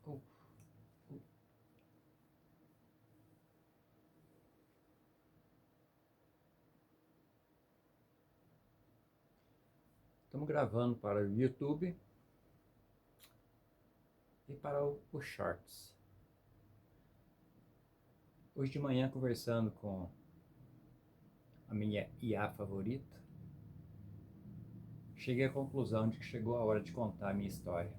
Uh, uh. Estamos gravando para o YouTube e para o Shorts. Hoje de manhã, conversando com a minha IA favorita, cheguei à conclusão de que chegou a hora de contar a minha história.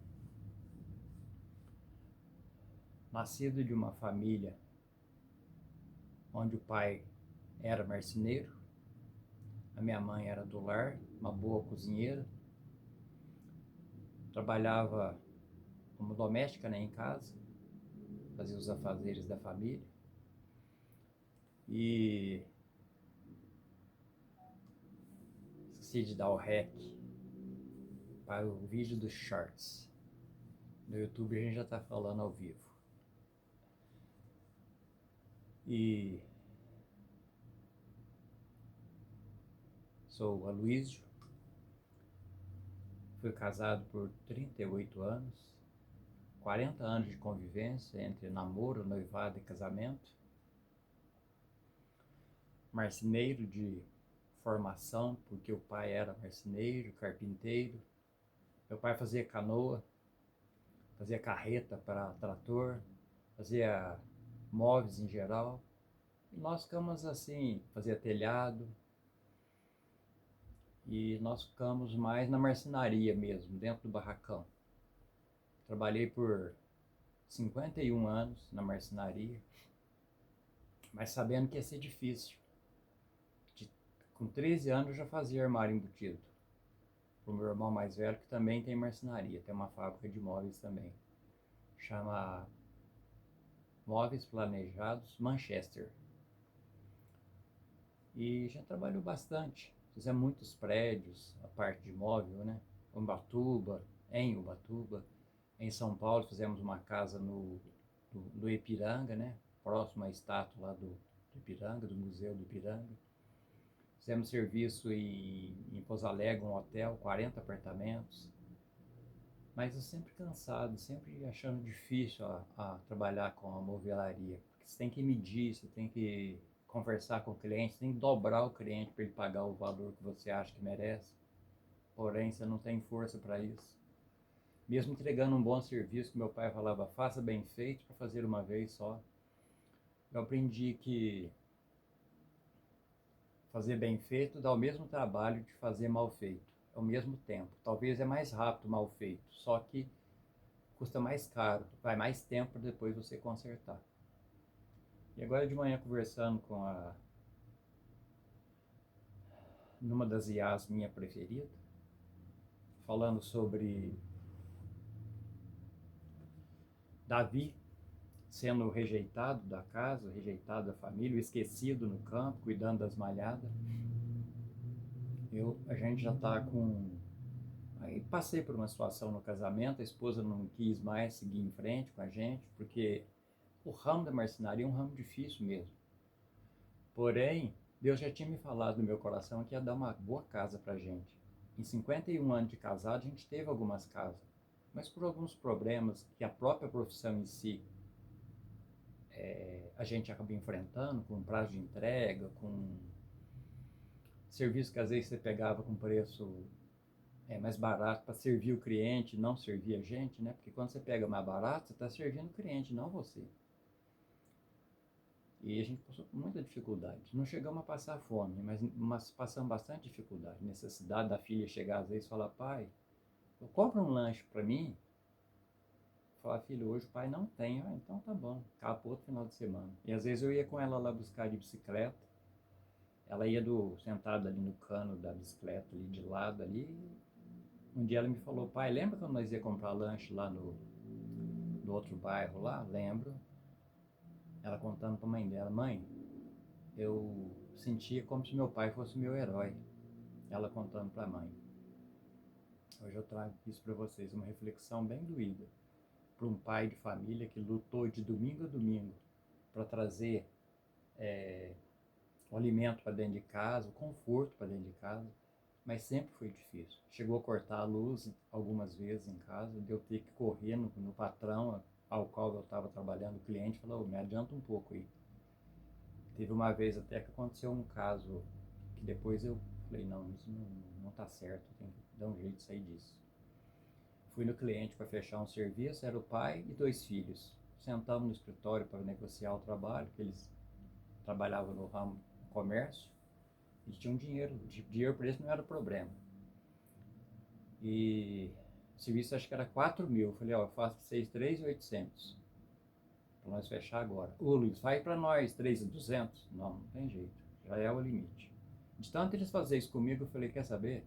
Nascido de uma família onde o pai era marceneiro, a minha mãe era do lar, uma boa cozinheira, trabalhava como doméstica, né, em casa, fazia os afazeres da família e esqueci de dar o REC para o vídeo dos Shorts. No YouTube a gente já está falando ao vivo. E sou Aloysio, fui casado por 38 anos, 40 anos de convivência entre namoro, noivado e casamento. Marceneiro de formação, porque o pai era marceneiro, carpinteiro. Meu pai fazia canoa, fazia carreta para trator, fazia móveis em geral. E nós ficamos assim, fazia telhado. E nós ficamos mais na marcenaria mesmo, dentro do barracão. Trabalhei por 51 anos na marcenaria, mas sabendo que ia ser difícil. Com 13 anos eu já fazia armário embutido. Para o meu irmão mais velho, que também tem marcenaria, tem uma fábrica de móveis também. Chama Móveis Planejados Manchester. E já trabalhou bastante. Fizemos muitos prédios, a parte de móvel, né? Em Ubatuba. Em São Paulo fizemos uma casa no Ipiranga, né? Próximo à estátua lá do Ipiranga, do Museu do Ipiranga. Fizemos serviço em Pouso Alegre, um hotel, 40 apartamentos. Mas eu sempre cansado, sempre achando difícil a trabalhar com a movelaria. Porque você tem que medir, você tem que conversar com o cliente, você tem que dobrar o cliente para ele pagar o valor que você acha que merece. Porém, você não tem força para isso. Mesmo entregando um bom serviço, que meu pai falava, faça bem feito para fazer uma vez só. Eu aprendi que fazer bem feito dá o mesmo trabalho de fazer mal feito, ao mesmo tempo. Talvez é mais rápido mal feito, só que custa mais caro, vai mais tempo para depois você consertar. E agora de manhã conversando com numa das IAs minha preferida, falando sobre Davi sendo rejeitado da casa, rejeitado da família, esquecido no campo, cuidando das malhadas. A gente já está com... Aí passei por uma situação no casamento, a esposa não quis mais seguir em frente com a gente, porque o ramo da marcenaria é um ramo difícil mesmo. Porém, Deus já tinha me falado no meu coração que ia dar uma boa casa pra gente. Em 51 anos de casado, a gente teve algumas casas, mas por alguns problemas que a própria profissão em si a gente acaba enfrentando, com prazo de entrega, com serviço que às vezes você pegava com preço mais barato para servir o cliente, não servir a gente, né? Porque quando você pega mais barato, você está servindo o cliente, não você. E a gente passou por muita dificuldade. Não chegamos a passar fome, mas passamos bastante dificuldade. Necessidade da filha chegar às vezes e falar, pai, eu compro um lanche para mim. Falar, filho, hoje o pai não tem. Ah, então tá bom, acaba pro outro final de semana. E às vezes eu ia com ela lá buscar de bicicleta. Ela ia sentada ali no cano da bicicleta, ali de lado ali. Um dia ela me falou, pai, lembra quando nós ia comprar lanche lá no outro bairro lá? Lembro. Ela contando pra mãe dela, mãe, eu sentia como se meu pai fosse meu herói. Ela contando pra mãe. Hoje eu trago isso para vocês, uma reflexão bem doída. Para um pai de família que lutou de domingo a domingo para trazer o alimento para dentro de casa, o conforto para dentro de casa, mas sempre foi difícil. Chegou a cortar a luz algumas vezes em casa, de eu ter que correr no patrão, ao qual eu estava trabalhando, o cliente falou, me adianta um pouco aí. Teve uma vez até que aconteceu um caso que depois eu falei, não, isso não tá certo, tem que dar um jeito de sair disso. Fui no cliente para fechar um serviço, era o pai e 2 filhos. Sentamos no escritório para negociar o trabalho, que eles trabalhavam no ramo do comércio, e tinham dinheiro para isso não era problema. E o serviço acho que era 4.000, eu falei, ó, eu faço para vocês 3.800, para nós fechar agora. Ô Luiz, vai para nós 3.200? Não tem jeito, já é o limite. De tanto eles fazerem isso comigo, eu falei, quer saber?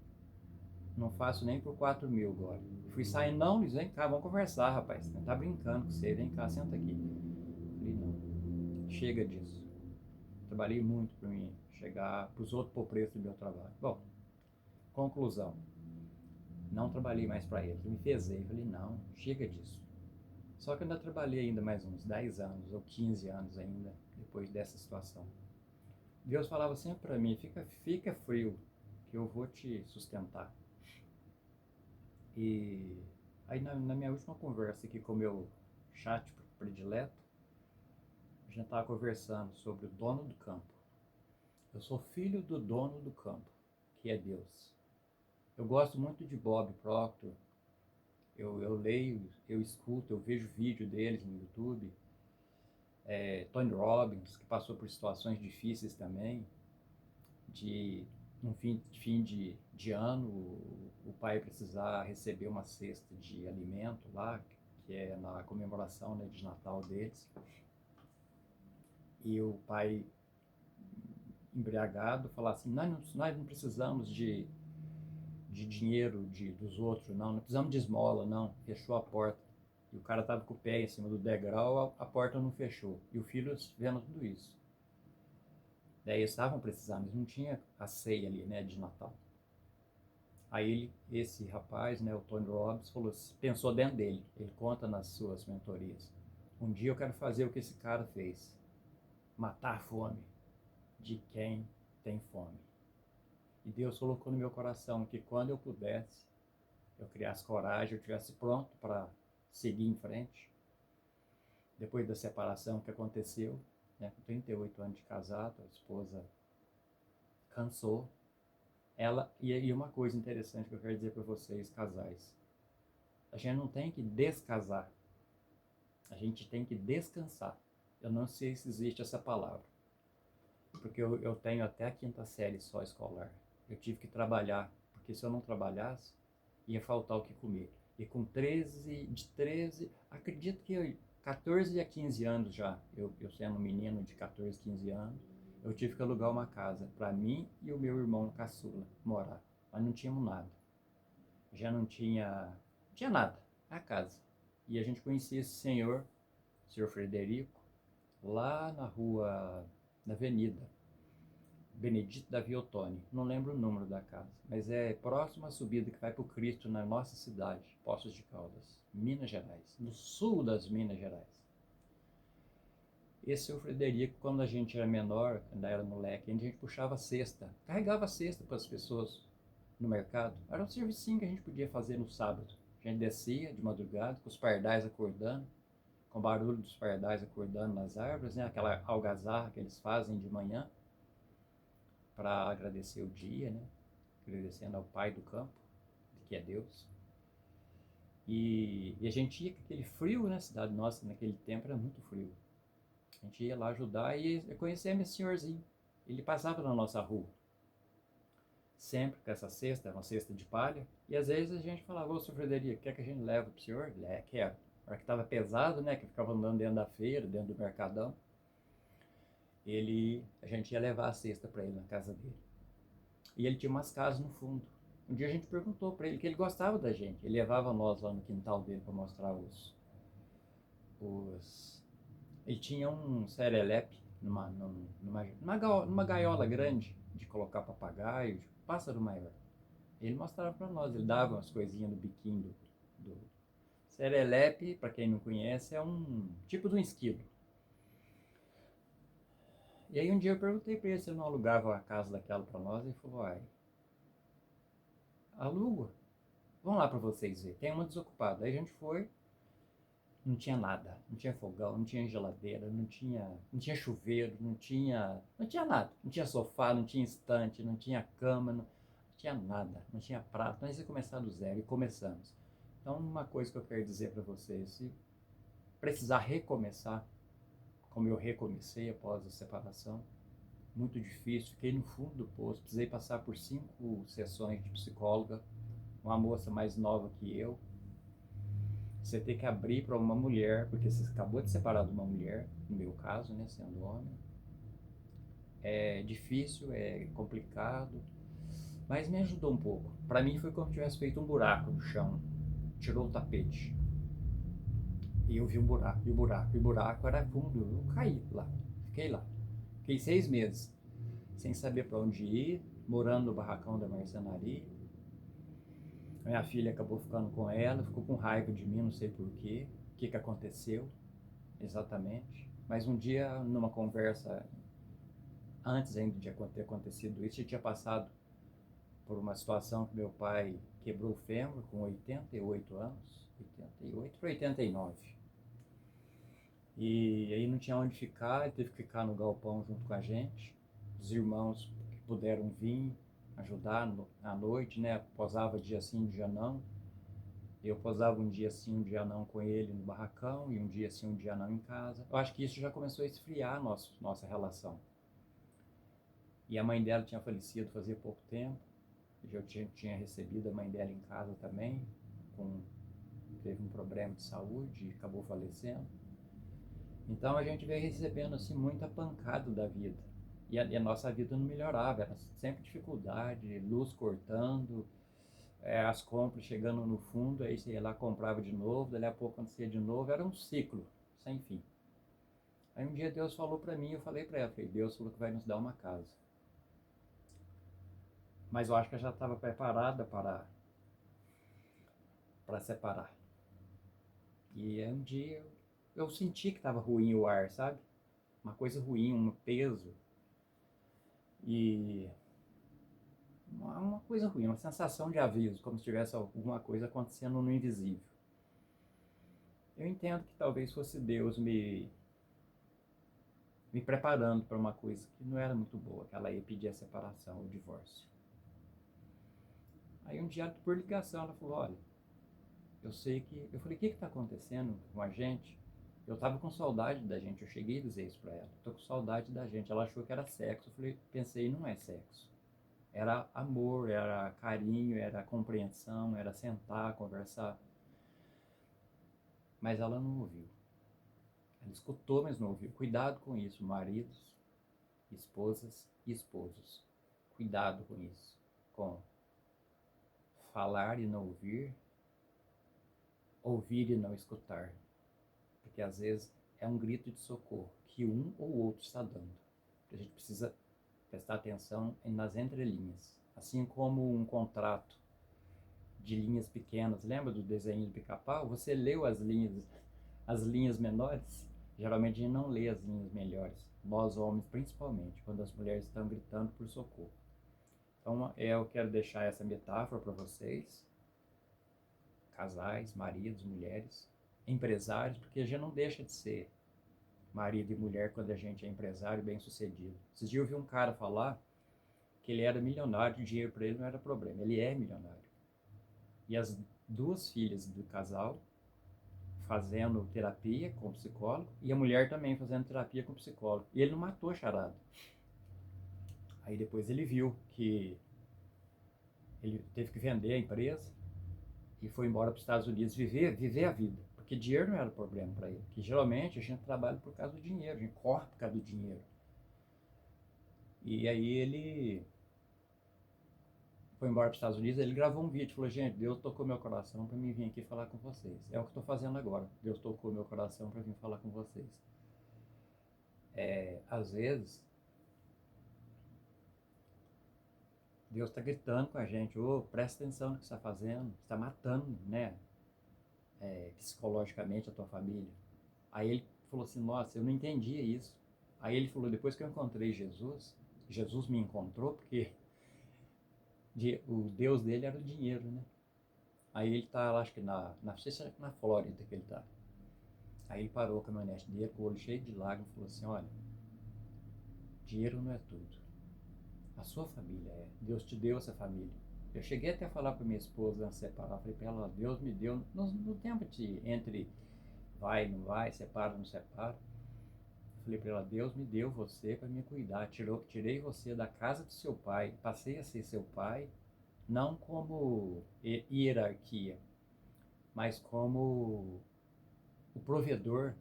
Não faço nem por 4.000 agora. Fui saindo, não, Luiz, vem cá, vamos conversar, rapaz. Não tá brincando com você, vem cá, senta aqui. Falei, não, chega disso. Trabalhei muito para mim chegar para os outros por preço do meu trabalho. Bom, conclusão. Não trabalhei mais para eles. Eu me pesei, falei, não, chega disso. Só que eu ainda trabalhei ainda mais uns 10 anos ou 15 anos ainda, depois dessa situação. Deus falava sempre para mim, fica frio, que eu vou te sustentar. E aí na minha última conversa aqui com o meu chat predileto, a gente estava conversando sobre o dono do campo. Eu sou filho do dono do campo, que é Deus. Eu gosto muito de Bob Proctor. Eu leio, eu escuto, eu vejo vídeo deles no YouTube. Tony Robbins, que passou por situações difíceis também, de no fim de ano, o pai precisar receber uma cesta de alimento lá, que é na comemoração, né, de Natal deles. E o pai, embriagado, falar assim, nós não precisamos de dinheiro dos outros, não precisamos de esmola, não. Fechou a porta. E o cara estava com o pé em cima do degrau, a porta não fechou. E o filho vendo tudo isso. Daí eles estavam precisando, eles não tinham a ceia ali, né, de Natal. Aí esse rapaz, né, o Tony Robbins, pensou dentro dele. Ele conta nas suas mentorias. Um dia eu quero fazer o que esse cara fez. Matar a fome de quem tem fome. E Deus colocou no meu coração que quando eu pudesse, eu criasse coragem, eu estivesse pronto para seguir em frente. Depois da separação que aconteceu, né, com 38 anos de casado, a esposa cansou. E uma coisa interessante que eu quero dizer para vocês, casais. A gente não tem que descasar. A gente tem que descansar. Eu não sei se existe essa palavra. Porque eu tenho até a 5ª série só escolar. Eu tive que trabalhar, porque se eu não trabalhasse, ia faltar o que comer. E com 13, acredito que 14 a 15 anos já, eu sendo um menino de 14, 15 anos, eu tive que alugar uma casa para mim e o meu irmão caçula morar. Mas não tínhamos nada. Já não tinha nada, a casa. E a gente conhecia esse senhor Frederico, lá na rua, na avenida Benedito da Viottoni, não lembro o número da casa, mas é próximo à subida que vai para o Cristo na nossa cidade, Poços de Caldas, Minas Gerais, no sul das Minas Gerais. Esse seu Frederico, quando a gente era menor, ainda era moleque, a gente puxava cesta, carregava cesta para as pessoas no mercado. Era um servicinho que a gente podia fazer no sábado. A gente descia de madrugada, com os pardais acordando, com o barulho dos pardais acordando nas árvores, né? Aquela algazarra que eles fazem de manhã, para agradecer o dia, né? Agradecendo ao Pai do campo, que é Deus. E a gente ia com aquele frio, né? A cidade nossa naquele tempo era muito frio. A gente ia lá ajudar e conhecemos esse senhorzinho. Ele passava na nossa rua, sempre com essa cesta, uma cesta de palha. E às vezes a gente falava, ô, senhor Frederico, quer que a gente leve pro senhor? Quero. A hora que estava pesado, né? Que ficava andando dentro da feira, dentro do mercadão. A gente ia levar a cesta para ele na casa dele. E ele tinha umas casas no fundo. Um dia a gente perguntou para ele que ele gostava da gente. Ele levava nós lá no quintal dele para mostrar Ele tinha um serelepe numa gaiola grande de colocar papagaio, de pássaro maior. Ele mostrava para nós, ele dava umas coisinhas no biquinho do serelepe, para quem não conhece, é um tipo de um esquilo. E aí um dia eu perguntei para ele se ele não alugava a casa daquela para nós, e ele falou, alugo, vamos lá para vocês verem, tem uma desocupada. Aí a gente foi, Não tinha nada, não tinha fogão, não tinha geladeira, não tinha chuveiro, não tinha nada. Não tinha sofá, não tinha estante, não tinha cama, não tinha nada, não tinha prato. Nós ia começar do zero e começamos. Então, uma coisa que eu quero dizer para vocês, se precisar recomeçar, como eu recomecei após a separação, muito difícil, fiquei no fundo do poço, precisei passar por 5 sessões de psicóloga, uma moça mais nova que eu. Você tem que abrir para uma mulher, porque você acabou de separar de uma mulher, no meu caso, né, sendo homem. É difícil, é complicado, mas me ajudou um pouco. Para mim foi como se tivesse feito um buraco no chão, tirou o tapete. E eu vi um buraco, e o buraco, e o buraco era fundo. Eu caí lá, fiquei lá. Fiquei 6 meses, sem saber para onde ir, morando no barracão da marcenaria. A minha filha acabou ficando com ela, ficou com raiva de mim, não sei porquê, o que aconteceu exatamente. Mas um dia, numa conversa, antes ainda de ter acontecido isso, eu tinha passado por uma situação que meu pai quebrou o fêmur com 88 anos, 88 para 89. E aí não tinha onde ficar, ele teve que ficar no galpão junto com a gente. Os irmãos que puderam vir ajudar à noite, né? Posava dia sim, dia não. Eu posava um dia sim, um dia não com ele no barracão e um dia sim, um dia não em casa. Eu acho que isso já começou a esfriar nossa relação. E a mãe dela tinha falecido fazia pouco tempo. Eu tinha recebido a mãe dela em casa também, teve um problema de saúde e acabou falecendo. Então a gente veio recebendo assim muita pancada da vida. E a nossa vida não melhorava, era sempre dificuldade, luz cortando, as compras chegando no fundo, aí você ia lá, comprava de novo, dali a pouco acontecia de novo, era um ciclo sem fim. Aí um dia Deus falou para mim, eu falei para ela, Deus falou que vai nos dar uma casa. Mas eu acho que eu já estava preparada para separar. E aí um dia eu senti que estava ruim o ar, sabe? Uma coisa ruim, um peso. E uma coisa ruim, uma sensação de aviso, como se tivesse alguma coisa acontecendo no invisível. Eu entendo que talvez fosse Deus me preparando para uma coisa que não era muito boa, que ela ia pedir a separação, o divórcio. Aí um dia, por ligação, ela falou, olha, eu sei que... Eu falei, o que está acontecendo com a gente? Eu tava com saudade da gente, eu cheguei a dizer isso pra ela. Tô com saudade da gente. Ela achou que era sexo. Eu falei, pensei, não é sexo. Era amor, era carinho, era compreensão, era sentar, conversar. Mas ela não ouviu. Ela escutou, mas não ouviu. Cuidado com isso, maridos, esposas e esposos. Cuidado com isso. Com falar e não ouvir, ouvir e não escutar. Porque às vezes é um grito de socorro que um ou outro está dando. A gente precisa prestar atenção nas entrelinhas. Assim como um contrato de linhas pequenas, lembra do desenho do pica-pau? Você leu as linhas menores? Geralmente a gente não lê as linhas melhores. Nós homens, principalmente, quando as mulheres estão gritando por socorro. Então eu quero deixar essa metáfora para vocês, casais, maridos, mulheres, empresários, porque a gente não deixa de ser marido e mulher quando a gente é empresário bem sucedido. Esses dias eu vi um cara falar que ele era milionário, o dinheiro para ele não era problema, ele é milionário. E as 2 filhas do casal fazendo terapia com psicólogo e a mulher também fazendo terapia com psicólogo. E ele não matou a charada. Aí depois ele viu que ele teve que vender a empresa e foi embora para os Estados Unidos viver a vida. Porque dinheiro não era problema para ele. Que geralmente a gente trabalha por causa do dinheiro, a gente corre por causa do dinheiro. E aí ele foi embora para os Estados Unidos, ele gravou um vídeo, falou, gente, Deus tocou meu coração para mim vir aqui falar com vocês. É o que estou fazendo agora. Deus tocou meu coração para vir falar com vocês. Às vezes, Deus está gritando com a gente, presta atenção no que você está fazendo, você está matando, né, psicologicamente a tua família. Aí ele falou assim, nossa, eu não entendia isso. Aí ele falou, depois que eu encontrei Jesus, Jesus me encontrou porque o Deus dele era o dinheiro, né? Aí ele tá, acho que não sei se é na Flórida que ele tá. Aí ele parou a caminhonete dele, com o olho cheio de lágrimas, e falou assim, olha, dinheiro não é tudo. A sua família é. Deus te deu essa família. Eu cheguei até a falar para minha esposa antes de separar, falei para ela, Deus me deu, no tempo de entre vai, não vai, separa, não separa. Falei para ela, Deus me deu você para me cuidar, tirei você da casa do seu pai, passei a ser seu pai, não como hierarquia, mas como o provedor,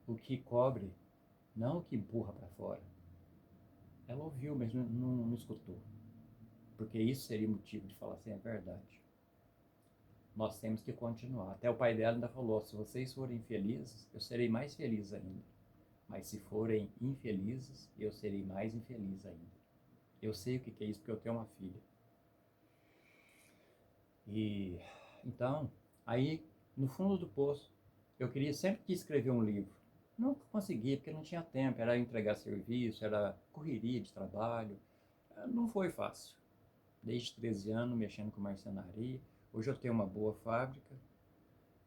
o que cobre, não o que empurra para fora. Ela ouviu, mas não escutou, porque isso seria motivo de falar assim, é verdade. Nós temos que continuar. Até o pai dela ainda falou, se vocês forem felizes, eu serei mais feliz ainda. Mas se forem infelizes, eu serei mais infeliz ainda. Eu sei o que é isso, porque eu tenho uma filha. E então, aí, no fundo do poço, eu sempre quis escrever um livro. Não consegui, porque não tinha tempo, era entregar serviço, era correria de trabalho. Não foi fácil. Desde 13 anos, mexendo com marcenaria. Hoje eu tenho uma boa fábrica,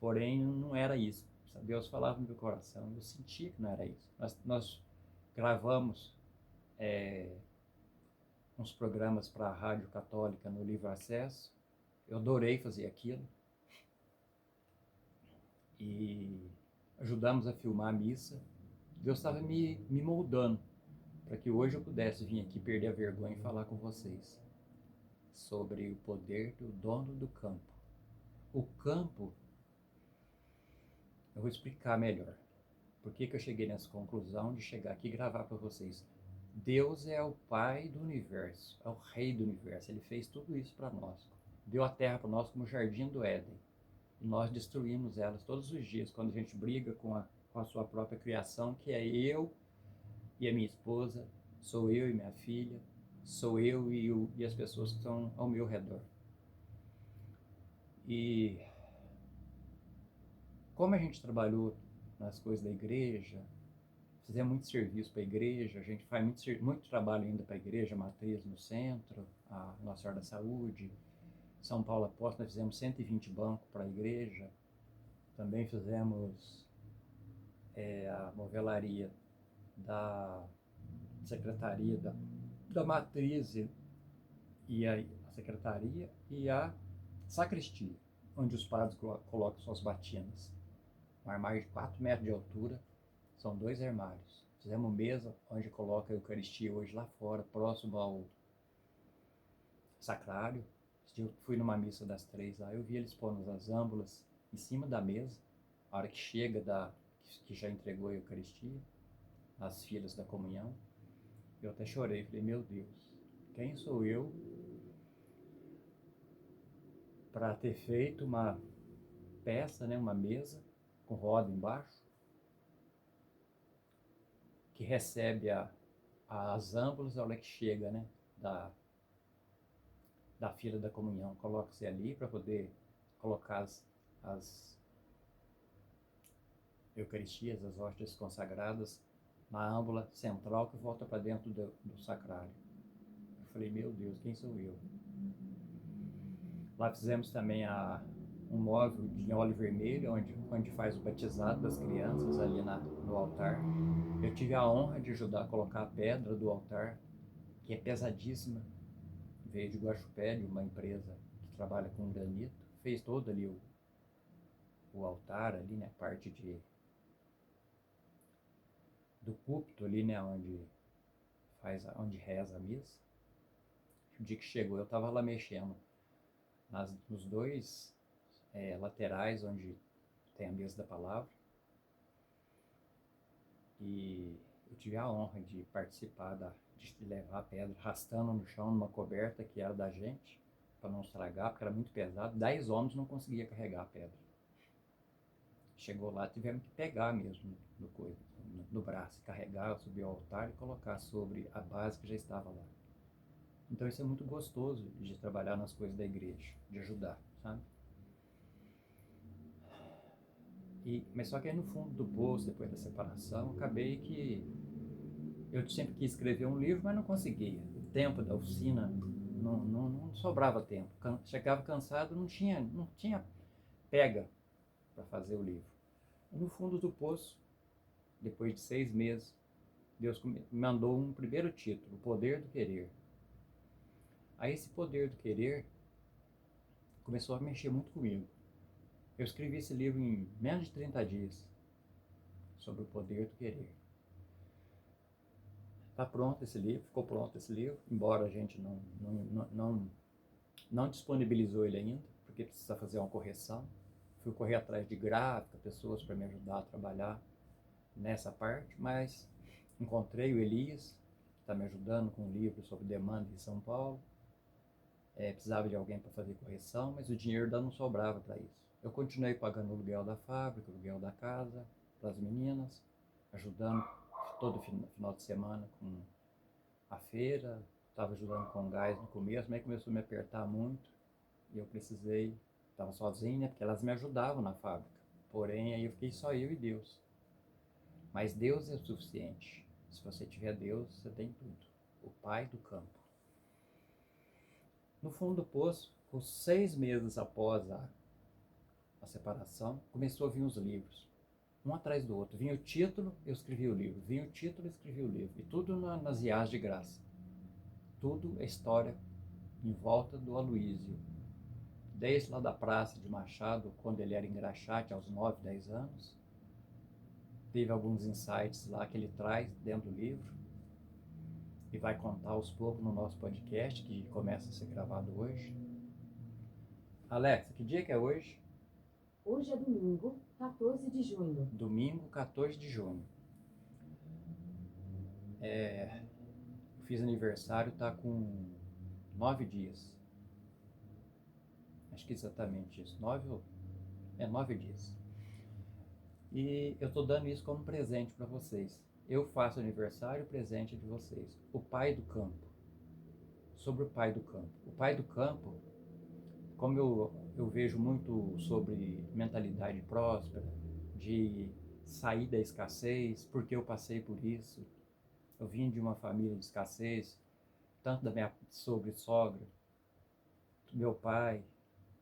porém não era isso. Deus falava no meu coração, eu sentia que não era isso. Nós gravamos uns programas para a Rádio Católica no Livre Acesso. Eu adorei fazer aquilo. E ajudamos a filmar a missa. Deus estava me moldando para que hoje eu pudesse vir aqui perder a vergonha e falar com vocês sobre o poder do dono do campo. O campo, eu vou explicar melhor. Por que eu cheguei nessa conclusão de chegar aqui e gravar para vocês? Deus é o Pai do universo, é o Rei do universo. Ele fez tudo isso para nós. Deu a terra para nós como o jardim do Éden. E nós destruímos elas todos os dias, quando a gente briga com a sua própria criação, que é eu e a minha esposa, sou eu e minha filha, sou eu e as pessoas que estão ao meu redor. E como a gente trabalhou nas coisas da igreja, fizemos muito serviço para a igreja, a gente faz muito trabalho ainda para a igreja matriz no centro, a Nossa Senhora da Saúde, São Paulo Apóstolo, nós fizemos 120 bancos para a igreja, também fizemos a novelaria da secretaria da matriz e a secretaria e a sacristia, onde os padres colocam suas batinas. Um armário de 4 metros de altura, são 2 armários. Fizemos mesa onde coloca a Eucaristia hoje lá fora, próximo ao sacrário. Eu fui numa missa das 3 lá, eu vi eles pondo as âmbulas em cima da mesa, a hora que chega que já entregou a Eucaristia, as filas da comunhão. Eu até chorei, falei, meu Deus, quem sou eu para ter feito uma peça, né, uma mesa com roda embaixo, que recebe as âmbulas a hora que chega, né, da fila da comunhão. Coloca-se ali para poder colocar as Eucaristias, as hóstias consagradas, na âmbula central que volta para dentro do sacrário. Eu falei, meu Deus, quem sou eu? Lá fizemos também um móvel de óleo vermelho, onde faz o batizado das crianças ali no altar. Eu tive a honra de ajudar a colocar a pedra do altar, que é pesadíssima. Veio de Guaxupé, de uma empresa que trabalha com granito. Fez todo ali o altar, ali, né, a parte do púlpito ali, né, onde reza a missa. O dia que chegou, eu estava lá mexendo nos dois laterais, onde tem a mesa da palavra. E eu tive a honra de participar, de levar a pedra, arrastando no chão, numa coberta que era da gente, para não estragar, porque era muito pesado. 10 homens não conseguia carregar a pedra. Chegou lá, tivemos que pegar mesmo no braço, carregar, subir ao altar e colocar sobre a base que já estava lá. Então isso é muito gostoso de trabalhar nas coisas da igreja, de ajudar, sabe? Mas só que aí no fundo do poço, depois da separação, acabei que eu sempre quis escrever um livro, mas não conseguia. O tempo da oficina não sobrava tempo. Chegava cansado, não tinha pega para fazer o livro. No fundo do poço, depois de 6 meses, Deus me mandou um primeiro título, O Poder do Querer. Aí esse poder do querer começou a mexer muito comigo. Eu escrevi esse livro em menos de 30 dias, sobre o poder do querer. Está pronto esse livro, ficou pronto esse livro, embora a gente não disponibilizou ele ainda, porque precisa fazer uma correção. Fui correr atrás de gráfica, pessoas para me ajudar a trabalhar nessa parte, mas encontrei o Elias, que está me ajudando com um livro sobre demanda em São Paulo. Precisava de alguém para fazer correção, mas o dinheiro ainda não sobrava para isso. Eu continuei pagando o aluguel da fábrica, o aluguel da casa, para as meninas, ajudando todo final de semana com a feira, estava ajudando com gás no começo, mas começou a me apertar muito e eu precisei, estava sozinho, né, porque elas me ajudavam na fábrica. Porém, aí eu fiquei só eu e Deus. Mas Deus é o suficiente. Se você tiver Deus, você tem tudo. O Pai do campo. No fundo do poço, por 6 meses após a separação, começou a vir os livros, um atrás do outro. Vinha o título, eu escrevi o livro. Vinha o título, eu escrevi o livro. E tudo nas IAs de graça. Tudo é história em volta do Aloísio. Desde lá da Praça de Machado, quando ele era engraxate, aos 9, 10 anos. Teve alguns insights lá que ele traz dentro do livro. E vai contar aos poucos no nosso podcast, que começa a ser gravado hoje. Alexa, que dia que é hoje? Hoje é domingo, 14 de junho. Domingo, 14 de junho. Fiz aniversário, tá com 9 dias. Acho que exatamente isso. 9 dias. E eu tô dando isso como presente para vocês. Eu faço aniversário, presente de vocês. O pai do campo. Sobre o pai do campo. O pai do campo, como eu vejo muito sobre mentalidade próspera, de sair da escassez, porque eu passei por isso. Eu vim de uma família de escassez, tanto da minha sogra e sogra, do meu pai,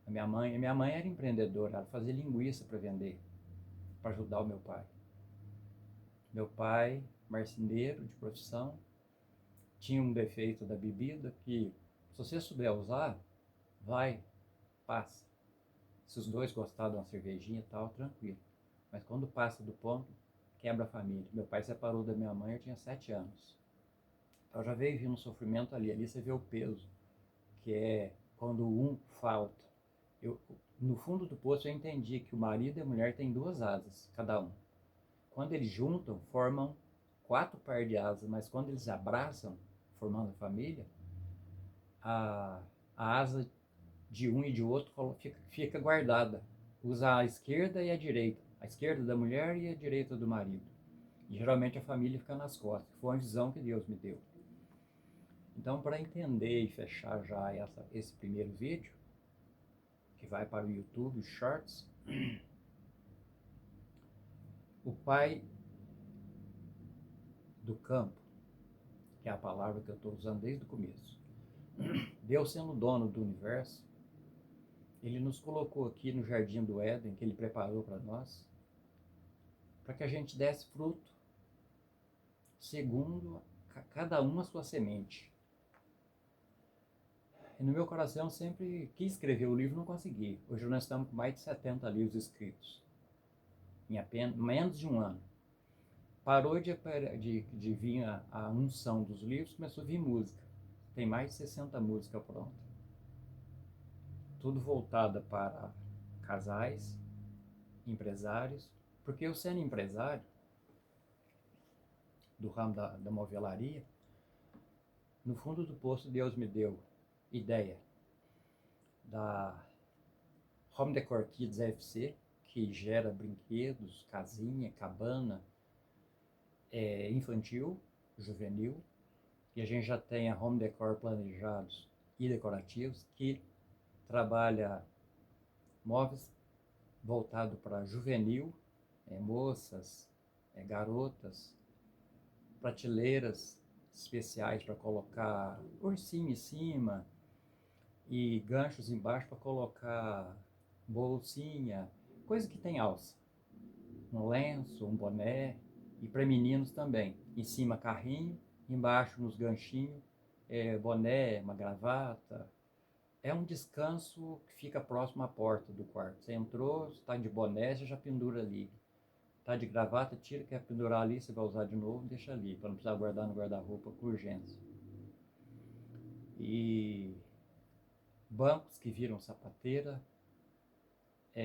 a minha mãe. A minha mãe era empreendedora, ela fazia linguiça para vender, para ajudar o meu pai. Meu pai, marceneiro de profissão, tinha um defeito da bebida que, se você souber usar, vai, passa. Se os dois gostaram de uma cervejinha e tal, tranquilo. Mas quando passa do ponto, quebra a família. Meu pai separou da minha mãe, eu tinha 7 anos. Então já veio vindo um sofrimento ali. Ali você vê o peso, que é quando um falta. No fundo do poço eu entendi que o marido e a mulher têm 2 asas, cada um. Quando eles juntam, formam 4 pares de asas, mas quando eles abraçam, formando a família, a, a asa de um e de outro fica guardada. Usa a esquerda e a direita. A esquerda da mulher e a direita do marido. E geralmente a família fica nas costas. Foi uma visão que Deus me deu. Então, para entender e fechar já esse primeiro vídeo, que vai para o YouTube, os Shorts, o pai do campo, que é a palavra que eu estou usando desde o começo, Deus sendo o dono do universo, ele nos colocou aqui no jardim do Éden, que ele preparou para nós, para que a gente desse fruto, segundo cada um a sua semente. E no meu coração eu sempre quis escrever o livro, não consegui. Hoje nós estamos com mais de 70 livros escritos, em apenas menos de um ano. Parou de vir a unção dos livros, começou a vir música. Tem mais de 60 músicas prontas. Tudo voltada para casais, empresários, porque eu sendo empresário do ramo da movelaria, no fundo do poço Deus me deu ideia da Home Decor Kids FC, que gera brinquedos, casinha, cabana, infantil, juvenil, e a gente já tem a Home Decor planejados e decorativos, que trabalha móveis voltado para juvenil, moças, garotas, prateleiras especiais para colocar ursinho em cima e ganchos embaixo para colocar bolsinha, coisa que tem alça. um lenço, um boné, e para meninos também. Em cima carrinho, embaixo nos ganchinhos, boné, uma gravata. É um descanso que fica próximo à porta do quarto. Você entrou, está de boné, você já pendura ali. Está de gravata, tira, quer pendurar ali, você vai usar de novo, deixa ali, para não precisar guardar no guarda-roupa com urgência. E bancos que viram sapateira,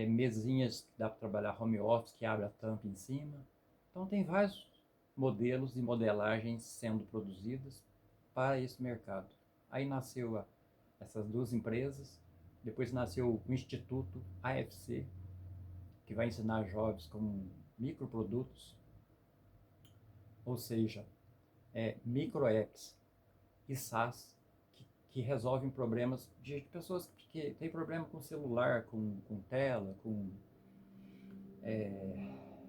mesinhas que dá para trabalhar home office, que abre a tampa em cima. Então tem vários modelos e modelagens sendo produzidas para esse mercado. Aí nasceu essas duas empresas, depois nasceu o Instituto AFC, que vai ensinar jovens como microprodutos, ou seja, micro-apps e SaaS, que resolvem problemas de pessoas que têm problema com celular, com tela,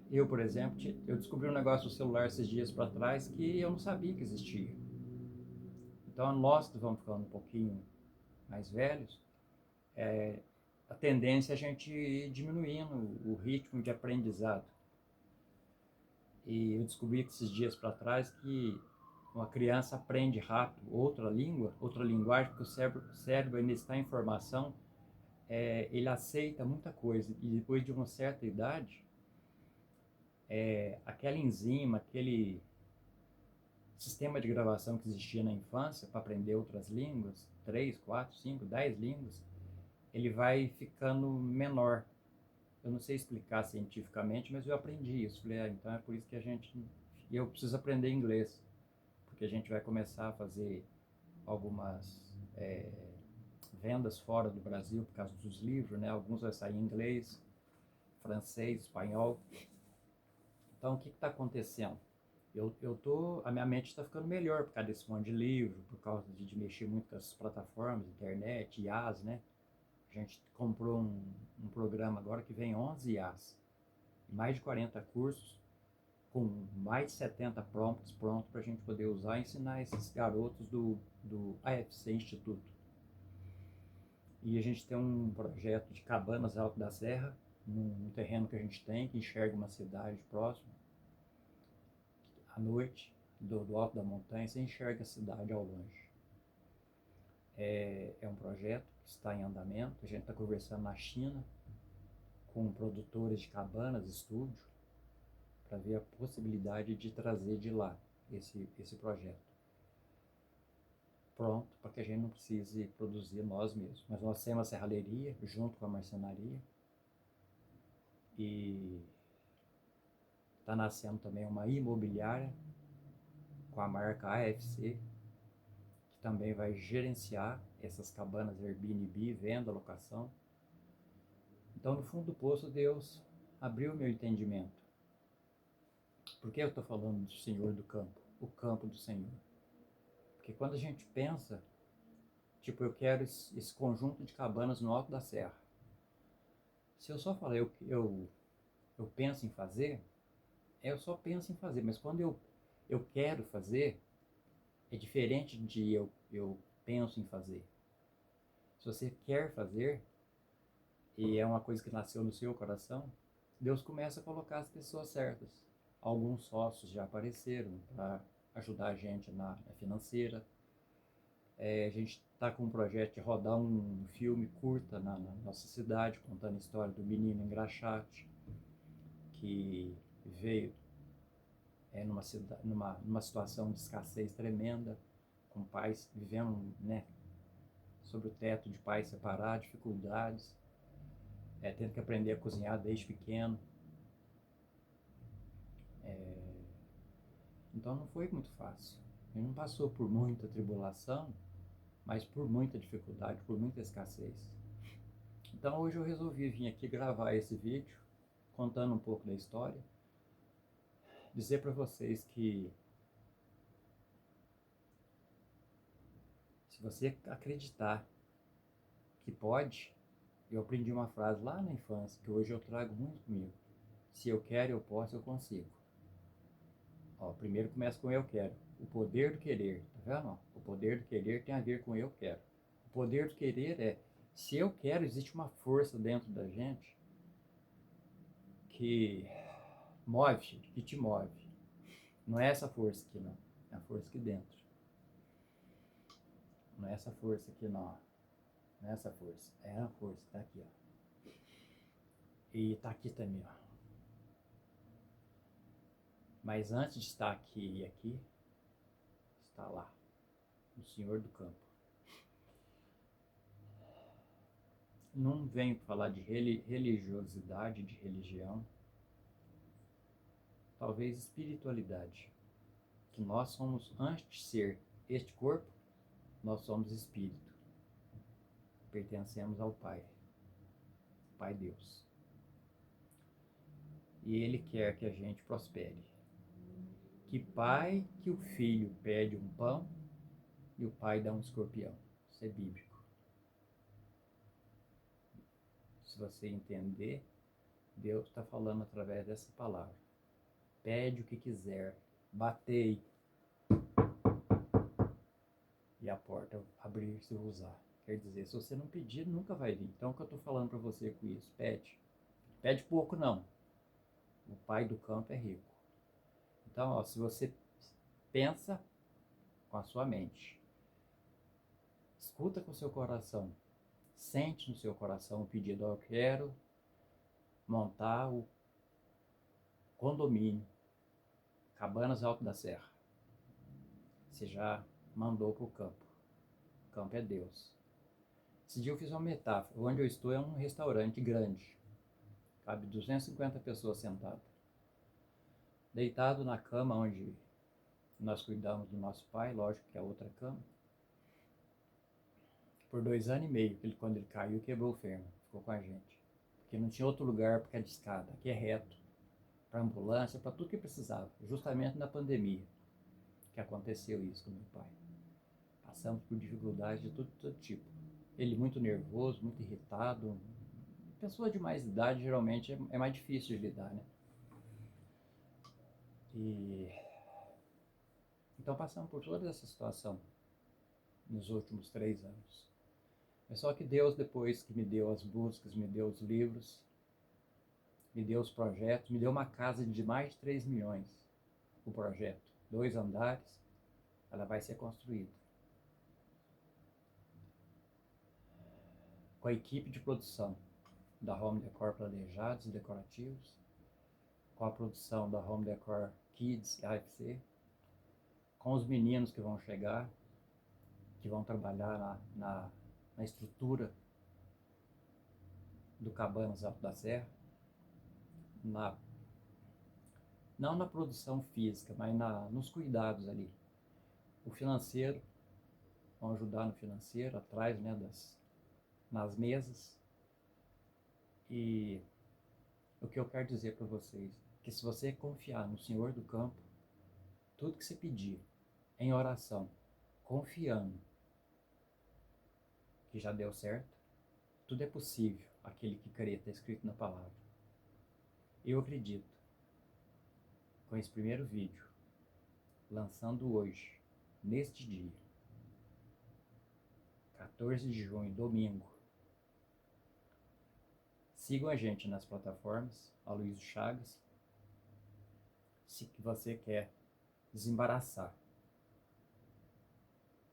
eu, por exemplo, eu descobri um negócio do celular esses dias para trás que eu não sabia que existia. Então, nós que vamos ficando um pouquinho mais velhos, a tendência é a gente ir diminuindo o ritmo de aprendizado. E eu descobri que esses dias para trás que uma criança aprende rápido outra língua, outra linguagem, porque o cérebro ainda está em formação, ele aceita muita coisa. E depois de uma certa idade, aquela enzima, aquele sistema de gravação que existia na infância para aprender outras línguas, 3, 4, 5, 10 línguas, ele vai ficando menor. Eu não sei explicar cientificamente, mas eu aprendi isso. Falei, então é por isso que eu preciso aprender inglês, porque a gente vai começar a fazer algumas vendas fora do Brasil por causa dos livros, né? Alguns vai sair em inglês, francês, espanhol. Então, o que está acontecendo? A minha mente está ficando melhor por causa desse monte de livro, por causa de mexer muito com as plataformas, internet, IAs, né? A gente comprou um programa agora que vem 11 IAs, mais de 40 cursos, com mais de 70 prompts prontos para a gente poder usar e ensinar esses garotos do AFC Instituto. E a gente tem um projeto de cabanas alto da serra, num terreno que a gente tem, que enxerga uma cidade próxima. À noite, do alto da montanha, você enxerga a cidade ao longe. É um projeto que está em andamento. A gente está conversando na China com produtores de cabanas, estúdio, para ver a possibilidade de trazer de lá esse projeto. Pronto, para que a gente não precise produzir nós mesmos. Mas nós temos a serralheria junto com a marcenaria e está nascendo também uma imobiliária com a marca AFC, que também vai gerenciar essas cabanas Airbnb, venda, locação. Então, no fundo do poço, Deus abriu meu entendimento. Por que eu estou falando do Senhor do campo? O campo do Senhor. Porque quando a gente pensa, tipo, eu quero esse conjunto de cabanas no alto da serra. Se eu só falar eu penso em fazer, eu só penso em fazer. Mas quando eu quero fazer, é diferente de eu penso em fazer. Se você quer fazer, e é uma coisa que nasceu no seu coração, Deus começa a colocar as pessoas certas. Alguns sócios já apareceram para ajudar a gente na financeira. A gente está com um projeto de rodar um filme curta na nossa cidade, contando a história do menino engraxate, que veio numa situação de escassez tremenda, com pais vivendo, né, sobre o teto de pais separados, dificuldades, tendo que aprender a cozinhar desde pequeno. Então não foi muito fácil. Ele não passou por muita tribulação, mas por muita dificuldade, por muita escassez. Então hoje eu resolvi vir aqui gravar esse vídeo, contando um pouco da história, dizer para vocês que se você acreditar que pode, eu aprendi uma frase lá na infância, que hoje eu trago muito comigo. Se eu quero, eu posso, eu consigo. Primeiro começa com eu quero. O poder do querer, tá vendo? O poder do querer tem a ver com eu quero. O poder do querer se eu quero, existe uma força dentro da gente que move, que te move. Não é essa força aqui, não. É a força aqui dentro. Não é essa força aqui, não. Não é essa força. É a força, tá aqui, ó. E tá aqui também, ó. Mas antes de estar aqui e aqui, está lá, o Senhor do campo. Não venho falar de religiosidade, de religião, talvez espiritualidade. Que nós somos, antes de ser este corpo, nós somos espírito. Pertencemos ao Pai, Pai Deus. E Ele quer que a gente prospere. Que pai que o filho pede um pão e o pai dá um escorpião. Isso é bíblico. Se você entender, Deus está falando através dessa palavra. Pede o que quiser, batei e a porta abrir-se e usar. Quer dizer, se você não pedir, nunca vai vir. Então, o que eu estou falando para você com isso? Pede. Pede pouco, não. O pai do campo é rico. Então, ó, se você pensa com a sua mente, escuta com o seu coração, sente no seu coração o pedido: eu quero montar o condomínio Cabanas Alto da Serra. Você já mandou para o campo. O campo é Deus. Esse dia eu fiz uma metáfora. Onde eu estou é um restaurante grande. Cabe 250 pessoas sentadas. Deitado na cama onde nós cuidamos do nosso pai, lógico que é outra cama. Por 2 anos e meio, quando ele caiu, quebrou o fêmur. Ficou com a gente. Porque não tinha outro lugar, porque é de escada. Aqui é reto. Para ambulância, para tudo que precisava. Justamente na pandemia que aconteceu isso com meu pai. Passamos por dificuldades de todo tipo. Ele muito nervoso, muito irritado. Pessoa de mais idade geralmente é mais difícil de lidar, né? Então passamos por toda essa situação nos últimos 3 anos. É só que Deus, depois que me deu as buscas, me deu os livros, me deu os projetos, me deu uma casa de mais de 3 milhões, o projeto. 2 andares, ela vai ser construída. Com a equipe de produção da Home Decor Planejados e Decorativos, com a produção da Home Decor Kids e AFC, com os meninos que vão chegar, que vão trabalhar na estrutura do Cabanas Alto da Serra, não na produção física, mas nos cuidados ali. O financeiro, vão ajudar no financeiro, atrás, né, nas mesas. E o que eu quero dizer para vocês, que se você confiar no Senhor do campo, tudo que você pedir em oração, confiando que já deu certo, tudo é possível, aquele que crê, está escrito na palavra. Eu acredito, com esse primeiro vídeo, lançando hoje, neste dia, 14 de junho, domingo. Sigam a gente nas plataformas, Aloysio Chagas, se você quer desembaraçar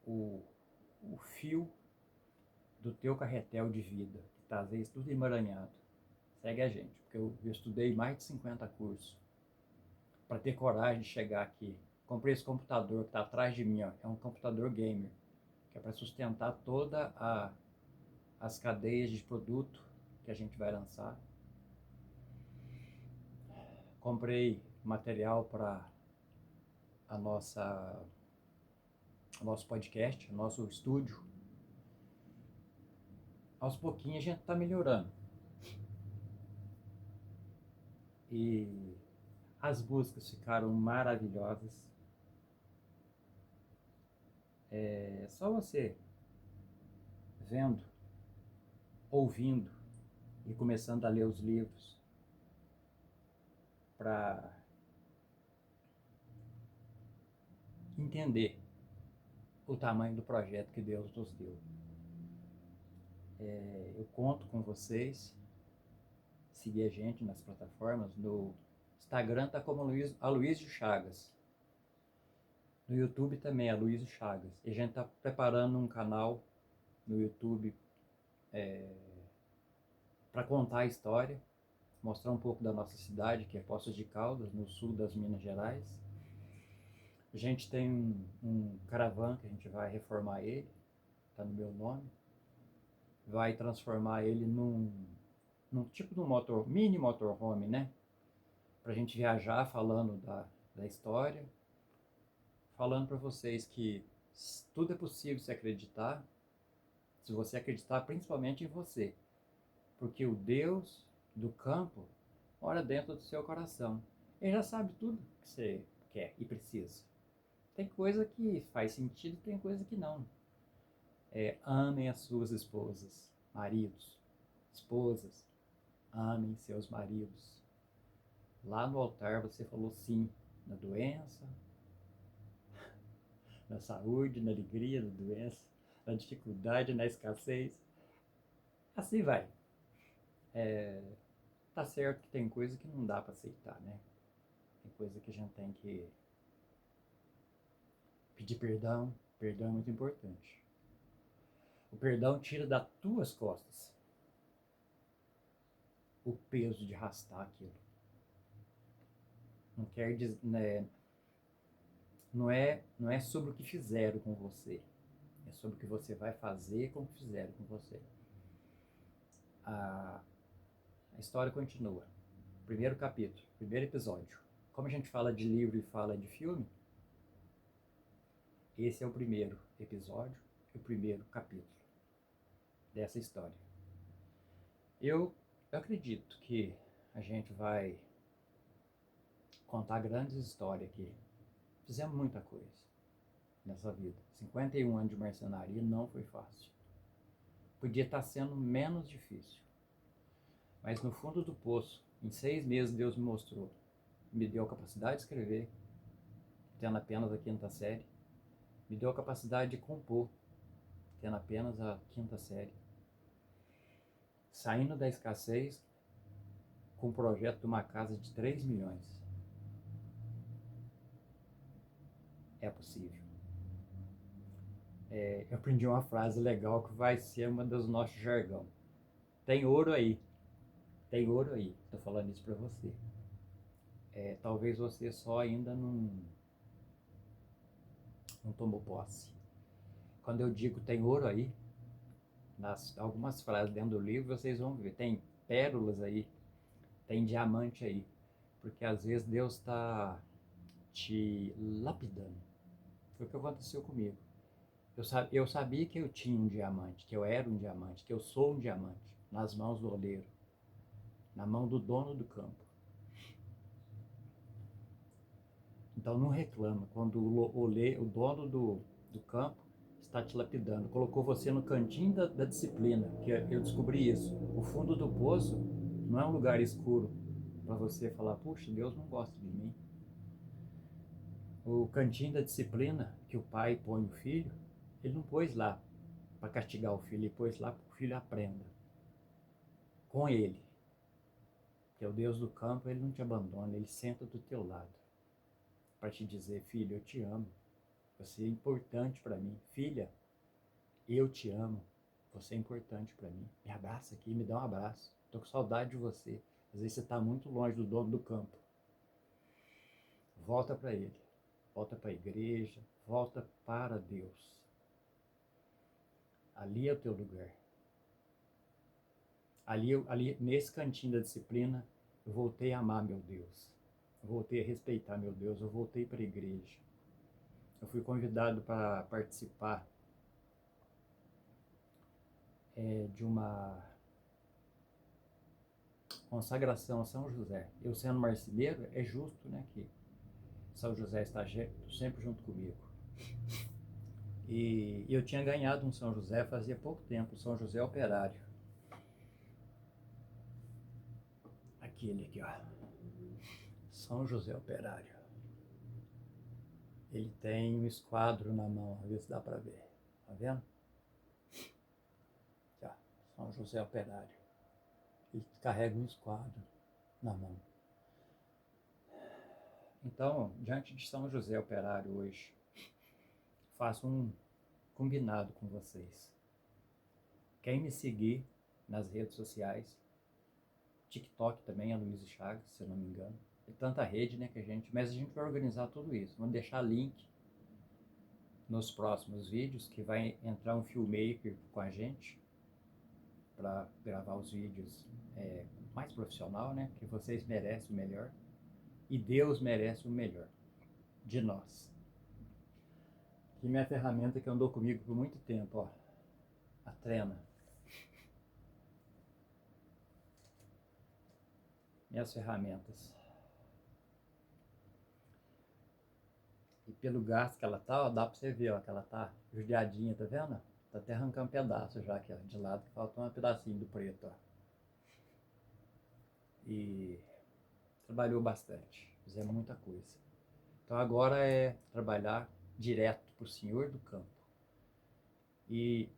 o fio do teu carretel de vida, que está às vezes tudo emaranhado. Segue a gente, porque eu estudei mais de 50 cursos para ter coragem de chegar aqui. Comprei esse computador que está atrás de mim, ó, é um computador gamer, que é para sustentar todas as cadeias de produto que a gente vai lançar. Comprei material para nosso podcast, nosso estúdio. Aos pouquinhos a gente está melhorando. E as buscas ficaram maravilhosas. É só você vendo, ouvindo e começando a ler os livros para entender o tamanho do projeto que Deus nos deu. Eu conto com vocês, seguir a gente nas plataformas, no Instagram tá como Aloysio Chagas. No YouTube também, Aloysio Chagas. E a gente tá preparando um canal no YouTube para contar a história, mostrar um pouco da nossa cidade, que é Poços de Caldas, no sul das Minas Gerais. A gente tem um caravan que a gente vai reformar ele, tá no meu nome. Vai transformar ele num tipo de um mini motorhome, né? Pra gente viajar falando da história, falando para vocês que tudo é possível se acreditar, se você acreditar principalmente em você. Porque o Deus do campo mora dentro do seu coração. Ele já sabe tudo que você quer e precisa. Tem coisa que faz sentido, tem coisa que não. Amem as suas esposas, maridos, esposas, amem seus maridos. Lá no altar você falou sim na doença, na saúde, na alegria, na doença, na dificuldade, na escassez. Assim vai. Tá certo que tem coisa que não dá para aceitar, né? Tem coisa que a gente tem que pedir perdão. Perdão é muito importante. O perdão tira das tuas costas o peso de arrastar aquilo. Não quer dizer, né, não é sobre o que fizeram com você. É sobre o que você vai fazer com o que fizeram com você. A história continua. Primeiro capítulo, primeiro episódio. Como a gente fala de livro e fala de filme, esse é o primeiro episódio e o primeiro capítulo dessa história. Eu acredito que a gente vai contar grandes histórias aqui. Fizemos muita coisa nessa vida. 51 anos de marcenaria não foi fácil. Podia estar sendo menos difícil. Mas no fundo do poço, em 6 meses, Deus me mostrou. Me deu a capacidade de escrever, tendo apenas a 5ª série. Me deu a capacidade de compor, tendo apenas a 5ª série. Saindo da escassez, com um projeto de uma casa de 3 milhões. É possível. Eu aprendi uma frase legal que vai ser uma dos nossos jargão. Tem ouro aí. Tem ouro aí. Estou falando isso para você. Talvez você só ainda não tomou posse. Quando eu digo tem ouro aí, algumas frases dentro do livro vocês vão ver. Tem pérolas aí. Tem diamante aí. Porque às vezes Deus está te lapidando. Foi o que aconteceu comigo. Eu sabia que eu tinha um diamante, que eu era um diamante, que eu sou um diamante, nas mãos do oleiro, na mão do dono do campo. Então não reclama quando o dono do campo está te lapidando. Colocou você no cantinho da disciplina, que eu descobri isso. O fundo do poço não é um lugar escuro para você falar, puxa, Deus não gosta de mim. O cantinho da disciplina que o pai põe o filho, ele não pôs lá para castigar o filho, ele pôs lá para que o filho aprenda com ele. Que é o Deus do campo, ele não te abandona, ele senta do teu lado para te dizer, filho, eu te amo, você é importante para mim. Filha, eu te amo, você é importante para mim. Me abraça aqui, me dá um abraço. Estou com saudade de você. Às vezes você está muito longe do dono do campo. Volta para ele, volta para a igreja, volta para Deus. Ali é o teu lugar. Ali nesse cantinho da disciplina, eu voltei a amar meu Deus. Eu voltei a respeitar meu Deus. Eu voltei para a igreja. Eu fui convidado para participar de uma consagração a São José. Eu sendo marceneiro, é justo, né, que São José está sempre junto comigo. E eu tinha ganhado um São José fazia pouco tempo, São José Operário. Aquele aqui, ó. São José Operário. Ele tem um esquadro na mão, às vezes dá para ver. Tá vendo? Aqui, ó. São José Operário. Ele carrega um esquadro na mão. Então, diante de São José Operário hoje, faço um combinado com vocês. Quem me seguir nas redes sociais, TikTok também, a Luísa Chagas, se eu não me engano. É tanta rede, né, mas a gente vai organizar tudo isso. Vamos deixar link nos próximos vídeos, que vai entrar um filmmaker com a gente para gravar os vídeos mais profissional, né? Que vocês merecem o melhor e Deus merece o melhor de nós. E minha ferramenta que andou comigo por muito tempo, ó, a Trena. Minhas ferramentas. E pelo gasto que ela tá, ó, dá pra você ver, ó, que ela tá judiadinha, tá vendo? Tá até arrancando um pedaço já aqui, ó, de lado, que faltou um pedacinho do preto, ó. E trabalhou bastante, fizemos muita coisa. Então agora é trabalhar direto pro senhor do campo. E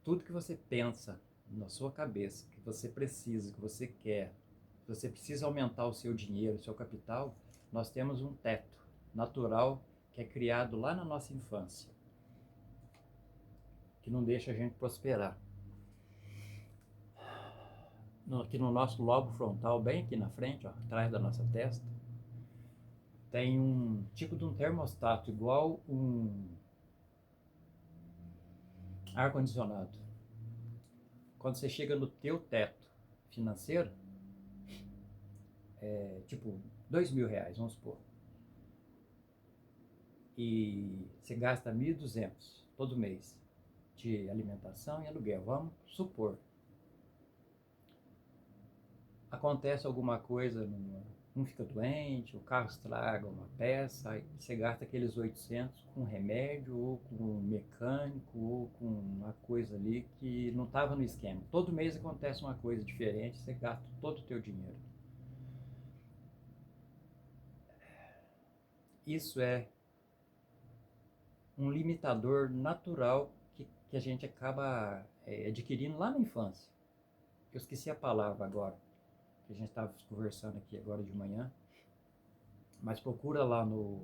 tudo que você pensa na sua cabeça, que você precisa, que você quer, que você precisa aumentar o seu dinheiro, o seu capital, nós temos um teto natural que é criado lá na nossa infância, que não deixa a gente prosperar. Aqui no nosso lobo frontal, bem aqui na frente, ó, atrás da nossa testa, tem um tipo de um termostato igual um ar-condicionado. Quando você chega no teu teto financeiro, tipo R$ 2.000, vamos supor, e você gasta 1.200 todo mês de alimentação e aluguel, vamos supor. Acontece alguma coisa, um fica doente, o carro estraga uma peça, aí você gasta aqueles 800 com remédio, ou com um mecânico, ou com uma coisa ali que não estava no esquema. Todo mês acontece uma coisa diferente, você gasta todo o teu dinheiro. Isso é um limitador natural que a gente acaba adquirindo lá na infância. Eu esqueci a palavra agora, que a gente estava conversando aqui agora de manhã, mas procura lá no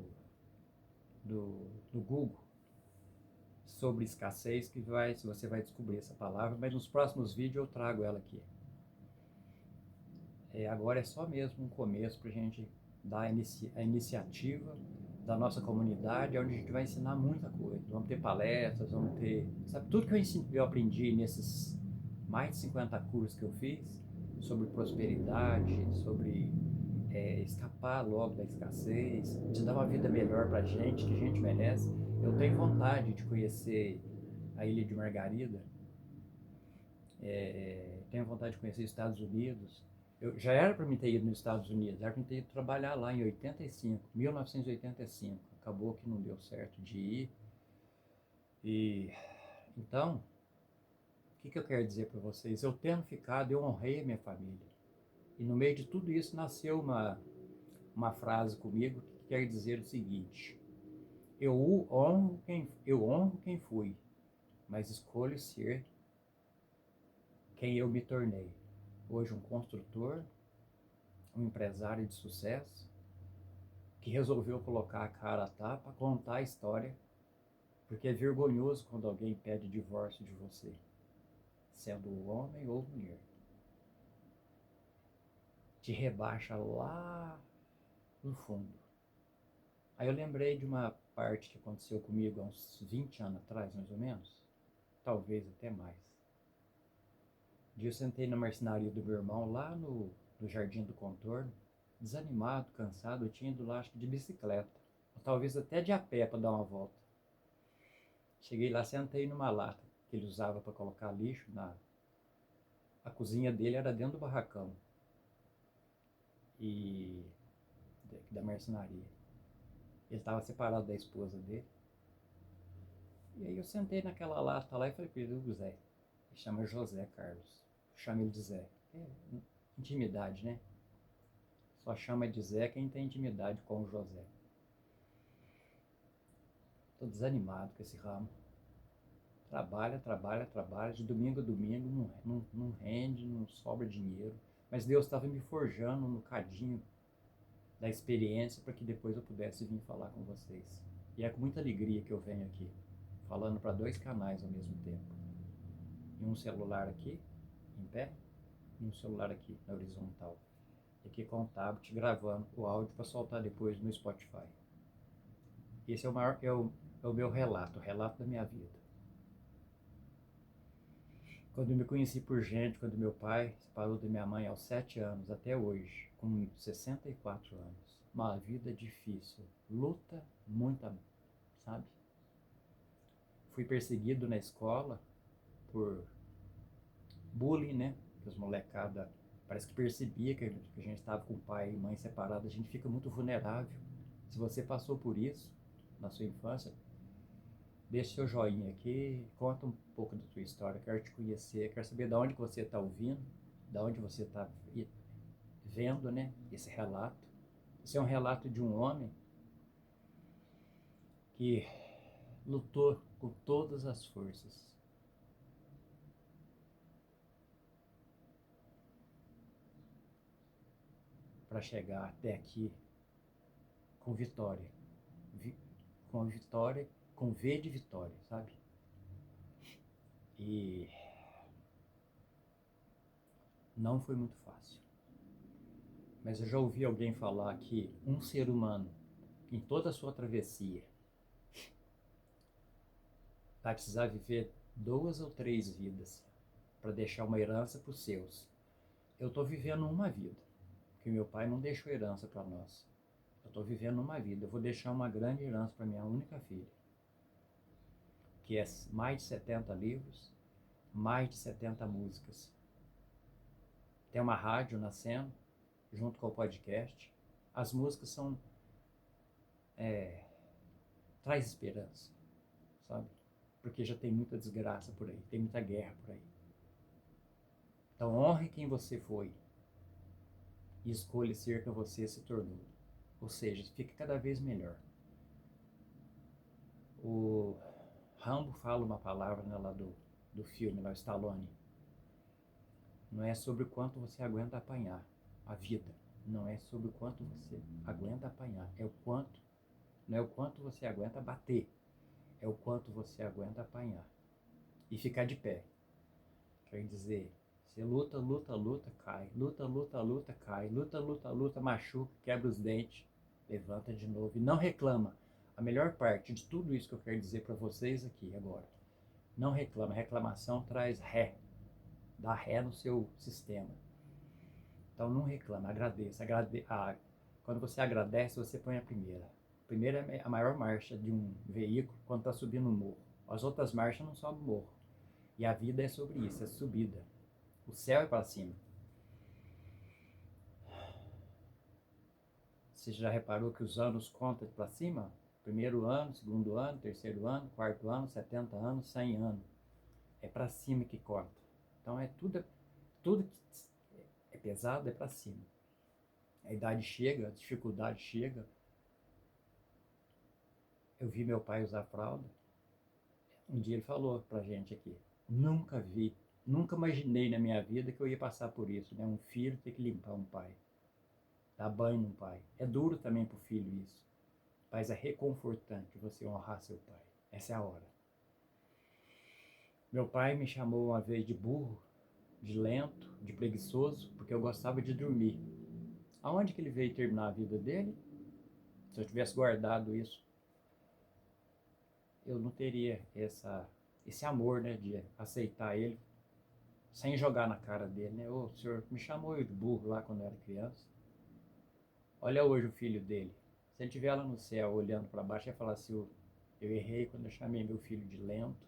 Google sobre escassez que você vai descobrir essa palavra, mas nos próximos vídeos eu trago ela aqui. Agora é só mesmo um começo para a gente dar a iniciativa da nossa comunidade, onde a gente vai ensinar muita coisa. Vamos ter palestras, vamos ter... Sabe, tudo que eu aprendi nesses mais de 50 cursos que eu fiz, sobre prosperidade, sobre escapar logo da escassez, de dar uma vida melhor para a gente, que a gente merece. Eu tenho vontade de conhecer a Ilha de Margarida, tenho vontade de conhecer os Estados Unidos. Eu já era para mim ter ido nos Estados Unidos, era para mim ter ido trabalhar lá em 1985. Acabou que não deu certo de ir. E então, o que eu quero dizer para vocês? Eu tendo ficado, eu honrei a minha família. E no meio de tudo isso nasceu uma frase comigo que quer dizer o seguinte: eu honro quem fui, mas escolho ser quem eu me tornei. Hoje um construtor, um empresário de sucesso, que resolveu colocar a cara a tapa, contar a história, porque é vergonhoso quando alguém pede divórcio de você, sendo homem ou mulher. Te rebaixa lá no fundo. Aí eu lembrei de uma parte que aconteceu comigo há uns 20 anos atrás, mais ou menos, talvez até mais. Um dia eu sentei na marcenaria do meu irmão, lá no Jardim do Contorno, desanimado, cansado. Eu tinha ido lá, acho que de bicicleta, ou talvez até de a pé para dar uma volta. Cheguei lá, sentei numa lata que ele usava para colocar lixo. A cozinha dele era dentro do barracão e da marcenaria. Ele estava separado da esposa dele. E aí eu sentei naquela lata lá e falei para ele: o Zé, ele chama José Carlos, chama ele de Zé. Intimidade, né? Só chama de Zé quem tem intimidade com o José. Estou desanimado com esse ramo. Trabalha, de domingo a domingo, não rende, não sobra dinheiro. Mas Deus estava me forjando no cadinho da experiência para que depois eu pudesse vir falar com vocês. E é com muita alegria que eu venho aqui, falando para 2 canais ao mesmo tempo. E um celular aqui, em pé, e um celular aqui, na horizontal. E aqui com o tablet gravando o áudio para soltar depois no Spotify. Esse é o meu relato, o relato da minha vida. Quando eu me conheci por gente, quando meu pai separou da minha mãe aos 7 anos, até hoje, com 64 anos. Uma vida difícil, luta, muita, sabe? Fui perseguido na escola por bullying, né? Que os molecada parece que percebia que a gente estava com pai e mãe separados, a gente fica muito vulnerável. Se você passou por isso na sua infância, deixa seu joinha aqui, conta um pouco da tua história, quero te conhecer, quero saber de onde você está ouvindo, de onde você está vendo, né, esse relato. Esse é um relato de um homem que lutou com todas as forças para chegar até aqui com vitória, com vitória, com V de vitória, sabe? E não foi muito fácil. Mas eu já ouvi alguém falar que um ser humano, em toda a sua travessia, vai precisar viver 2 ou 3 vidas para deixar uma herança para os seus. Eu estou vivendo uma vida, que meu pai não deixou herança para nós. Eu estou vivendo uma vida, eu vou deixar uma grande herança para minha única filha, que é mais de 70 livros, mais de 70 músicas. Tem uma rádio nascendo, junto com o podcast. As músicas são... traz esperança, sabe? Porque já tem muita desgraça por aí, tem muita guerra por aí. Então honre quem você foi e escolha ser quem você se tornou. Ou seja, fica cada vez melhor. O Rambo fala uma palavra, né, lá do filme, lá, o Stallone. Não é sobre o quanto você aguenta apanhar. A vida não é sobre o quanto você aguenta apanhar. É o quanto, não é o quanto você aguenta bater. É o quanto você aguenta apanhar. E ficar de pé. Quer dizer, você luta, luta, luta, cai. Luta, luta, luta, cai. Luta, luta, luta, machuca, quebra os dentes. Levanta de novo e não reclama. A melhor parte de tudo isso que eu quero dizer para vocês aqui agora. Não reclama. Reclamação traz ré. Dá ré no seu sistema. Então não reclama, agradeça. Quando você agradece, você põe a primeira. A primeira é a maior marcha de um veículo quando está subindo o morro. As outras marchas não sobem o morro. E a vida é sobre isso, é subida. O céu é para cima. Você já reparou que os anos contam para cima? Primeiro ano, segundo ano, terceiro ano, quarto ano, 70 anos, 100 anos. É para cima que conta. Então é tudo que é pesado é para cima. A idade chega, a dificuldade chega. Eu vi meu pai usar fralda. Um dia ele falou pra gente aqui, nunca imaginei na minha vida que eu ia passar por isso, né? Um filho ter que limpar um pai, dar banho num pai. É duro também pro filho isso, mas é reconfortante você honrar seu pai. Essa é a hora. Meu pai me chamou uma vez de burro, de lento, de preguiçoso, porque eu gostava de dormir. Aonde que ele veio terminar a vida dele? Se eu tivesse guardado isso, eu não teria esse amor, né, de aceitar ele sem jogar na cara dele, né? Ô, o senhor me chamou de burro lá quando eu era criança. Olha hoje o filho dele. Se ele estiver lá no céu olhando para baixo, ele vai falar assim, eu errei quando eu chamei meu filho de lento,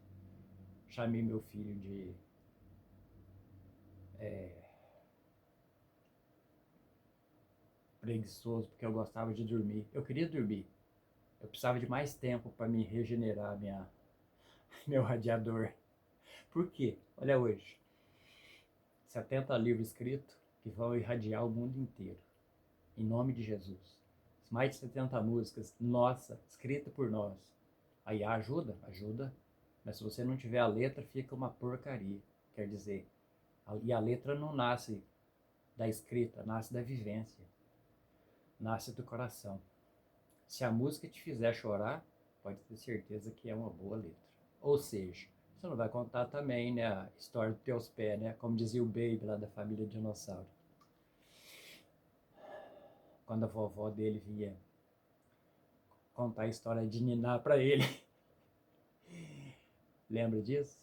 chamei meu filho de preguiçoso, porque eu gostava de dormir. Eu queria dormir. Eu precisava de mais tempo para me regenerar meu radiador. Por quê? Olha hoje. 70 livros escritos que vão irradiar o mundo inteiro. Em nome de Jesus. Mais de 70 músicas, nossa, escrita por nós. Aí ajuda, mas se você não tiver a letra, fica uma porcaria. Quer dizer, e a letra não nasce da escrita, nasce da vivência. nasce do coração. Se a música te fizer chorar, pode ter certeza que é uma boa letra. Ou seja, você não vai contar também, né, a história dos teus pés, né? Como dizia o Baby lá da família Dinossauro. Quando a vovó dele vinha contar a história de ninar para ele. Lembra disso?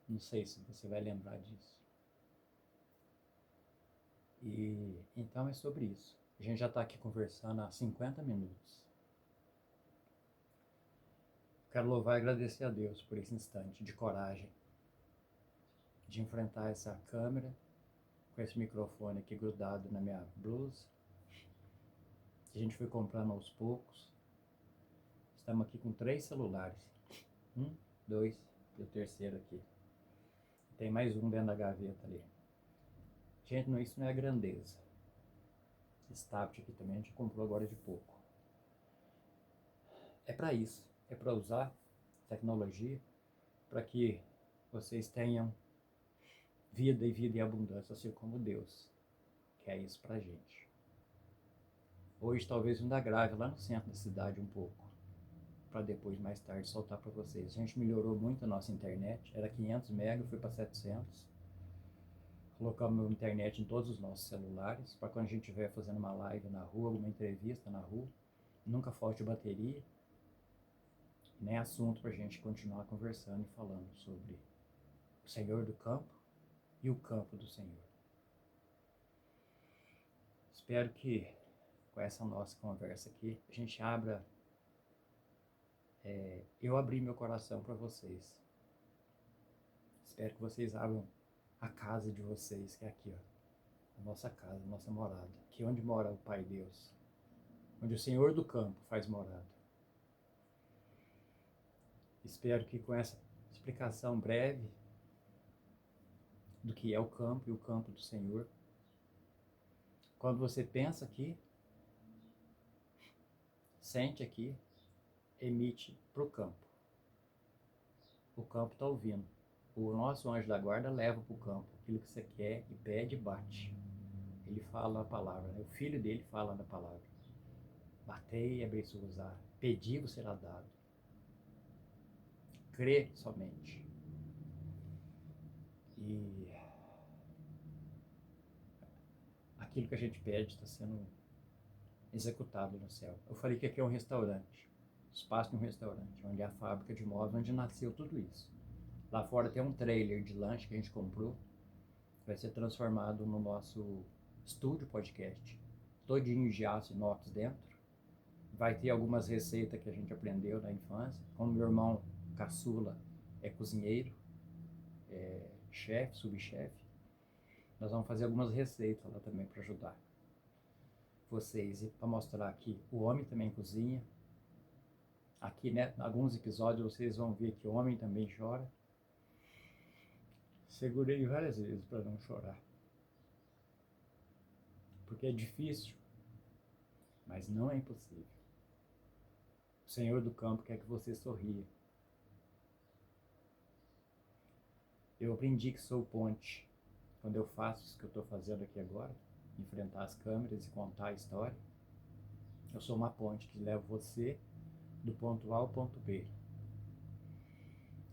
Não sei se você vai lembrar disso. E então é sobre isso. A gente já está aqui conversando há 50 minutos. Quero louvar e agradecer a Deus por esse instante de coragem, de enfrentar essa câmera com esse microfone aqui grudado na minha blusa. A gente foi comprando aos poucos. Estamos aqui com 3 celulares. 1, 2 e o terceiro aqui. Tem mais um dentro da gaveta ali. Gente, isso não é grandeza. Esse tablet aqui também a gente comprou agora de pouco. É para isso. É para usar tecnologia para que vocês tenham vida e vida em abundância, assim como Deus quer isso pra gente. Hoje talvez ainda grave lá no centro da cidade um pouco, para depois mais tarde soltar para vocês. A gente melhorou muito a nossa internet, era 500 MB, foi para 700. Colocamos a internet em todos os nossos celulares, para quando a gente estiver fazendo uma live na rua, alguma entrevista na rua, nunca falte bateria, nem assunto para a gente continuar conversando e falando sobre o Senhor do campo e o campo do Senhor. Espero que com essa nossa conversa aqui a gente abra, eu abri meu coração para vocês. Espero que vocês abram a casa de vocês, que é aqui, ó, a nossa casa, a nossa morada, aqui onde mora o Pai Deus, onde o Senhor do campo faz morada. Espero que com essa explicação breve do que é o campo e o campo do Senhor, quando você pensa aqui, sente aqui, emite para o campo. O campo está ouvindo. O nosso anjo da guarda leva para o campo aquilo que você quer e pede e bate. Ele fala a palavra, né? O filho dele fala da palavra. Batei e abri-se-vos, pedi-vos será dado. Crê somente. E aquilo que a gente pede está sendo executado no céu. Eu falei que aqui é um restaurante, espaço de um restaurante, onde é a fábrica de móveis, onde nasceu tudo isso. Lá fora tem um trailer de lanche que a gente comprou, que vai ser transformado no nosso estúdio podcast, todinho de aço inox dentro. Vai ter algumas receitas que a gente aprendeu na infância, como meu irmão caçula é cozinheiro, chefe, subchefe. Nós vamos fazer algumas receitas lá também para ajudar vocês, e para mostrar que o homem também cozinha. Aqui, né, em alguns episódios vocês vão ver que o homem também chora. Segurei várias vezes para não chorar, porque é difícil, mas não é impossível. O Senhor do campo quer que você sorria. Eu aprendi que sou ponte quando eu faço isso que eu estou fazendo aqui agora, enfrentar as câmeras e contar a história. Eu sou uma ponte que leva você do ponto A ao ponto B.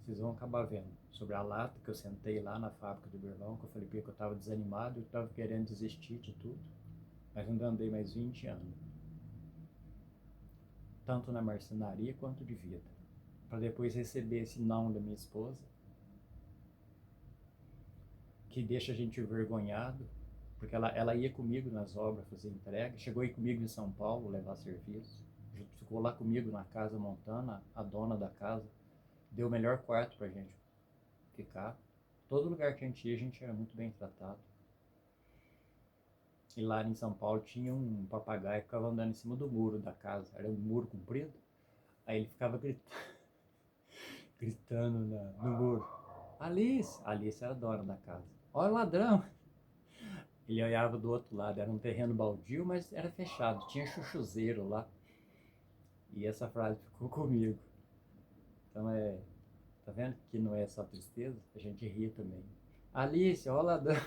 Vocês vão acabar vendo sobre a lata que eu sentei lá na fábrica do meu irmão, que eu falei que eu estava desanimado, eu estava querendo desistir de tudo, mas ainda andei mais 20 anos, tanto na marcenaria quanto de vida, para depois receber esse não da minha esposa, que deixa a gente envergonhado, porque ela ia comigo nas obras fazer entrega, chegou aí comigo em São Paulo levar serviço, ficou lá comigo na casa montando, a dona da casa deu o melhor quarto pra gente ficar. Todo lugar que a gente ia, a gente era muito bem tratado. E lá em São Paulo tinha um papagaio que ficava andando em cima do muro da casa, era um muro comprido, aí ele ficava gritando no muro. Alice era a dona da casa. Olha o ladrão! Ele olhava do outro lado, era um terreno baldio, mas era fechado, tinha chuchuzeiro lá. E essa frase ficou comigo. Então tá vendo que não é só tristeza? A gente ri também. Alice, olha o ladrão!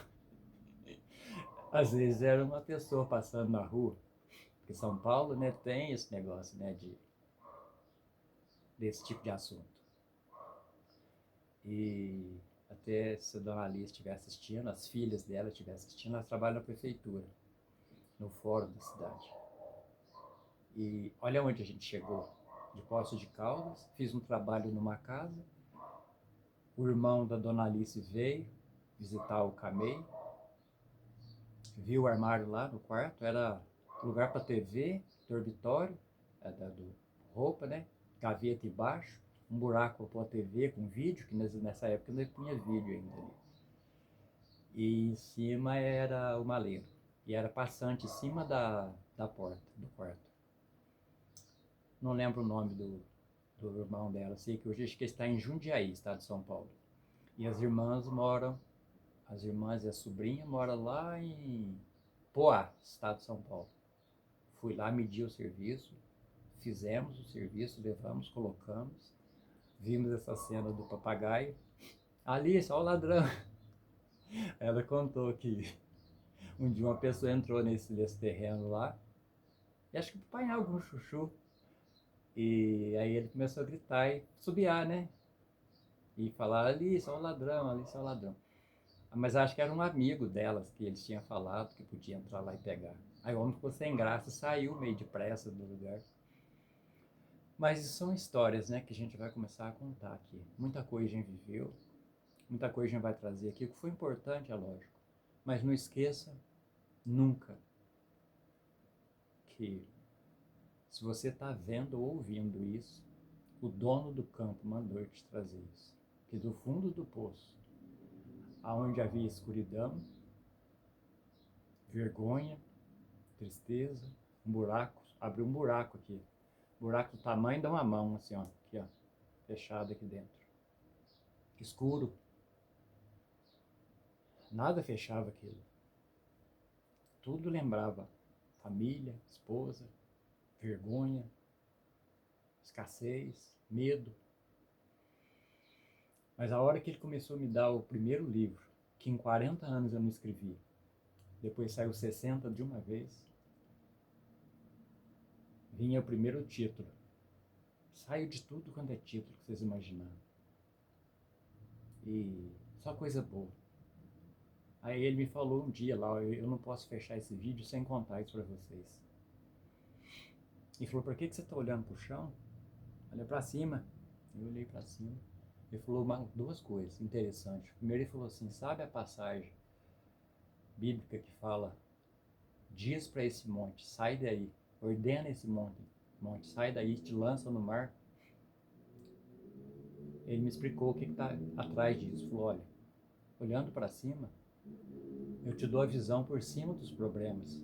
Às vezes era uma pessoa passando na rua, Porque São Paulo, né, tem esse negócio, né, desse tipo de assunto. E até se a dona Alice estiver assistindo, as filhas dela estiverem assistindo, elas trabalham na prefeitura, no fórum da cidade. E olha onde a gente chegou. De Poços de Caldas, fiz um trabalho numa casa, o irmão da dona Alice veio visitar o Camei, viu o armário lá no quarto, era lugar para TV, dormitório, roupa, né? Gaveta embaixo, um buraco para a TV com vídeo, que nessa época não tinha vídeo ainda ali. E em cima era o maleiro. E era passante em cima da porta, do quarto. Não lembro o nome do irmão dela, sei que hoje acho que está em Jundiaí, estado de São Paulo. E as irmãs e a sobrinha moram lá em Poá, estado de São Paulo. Fui lá medir o serviço, fizemos o serviço, levamos, colocamos, vimos essa cena do papagaio. Alice, olha o ladrão. Ela contou que um dia uma pessoa entrou nesse terreno lá, e acho que para apanhar algum chuchu. E aí ele começou a gritar e subiar, né? E falar, Alice, olha o ladrão, Alice, olha o ladrão. Mas acho que era um amigo delas que eles tinham falado que podia entrar lá e pegar. Aí o homem ficou sem graça e saiu meio depressa do lugar. Mas isso são histórias, né, que a gente vai começar a contar aqui. Muita coisa a gente viveu, muita coisa a gente vai trazer aqui. O que foi importante, é lógico. Mas não esqueça nunca que se você está vendo ou ouvindo isso, o dono do campo mandou te trazer isso. Que do fundo do poço, aonde havia escuridão, vergonha, tristeza, um buraco, abriu um buraco aqui. Buraco do tamanho de uma mão, assim, ó. Aqui, ó. Fechado aqui dentro. Escuro. Nada fechava aquilo. Tudo lembrava família, esposa, vergonha, escassez, medo. Mas a hora que ele começou a me dar o primeiro livro, que em 40 anos eu não escrevi, depois saiu 60 de uma vez, vinha o primeiro título. Saiu de tudo quanto é título que vocês imaginaram. E só coisa boa. Aí ele me falou um dia lá, eu não posso fechar esse vídeo sem contar isso para vocês. Ele falou, por que você está olhando para o chão? Olha para cima. Eu olhei para cima. Ele falou duas coisas interessantes. Primeiro ele falou assim, sabe a passagem bíblica que fala, diz para esse monte, sai daí, ordena esse monte, sai daí, te lança no mar. Ele me explicou o que está atrás disso. Falou, olha, olhando para cima, eu te dou a visão por cima dos problemas.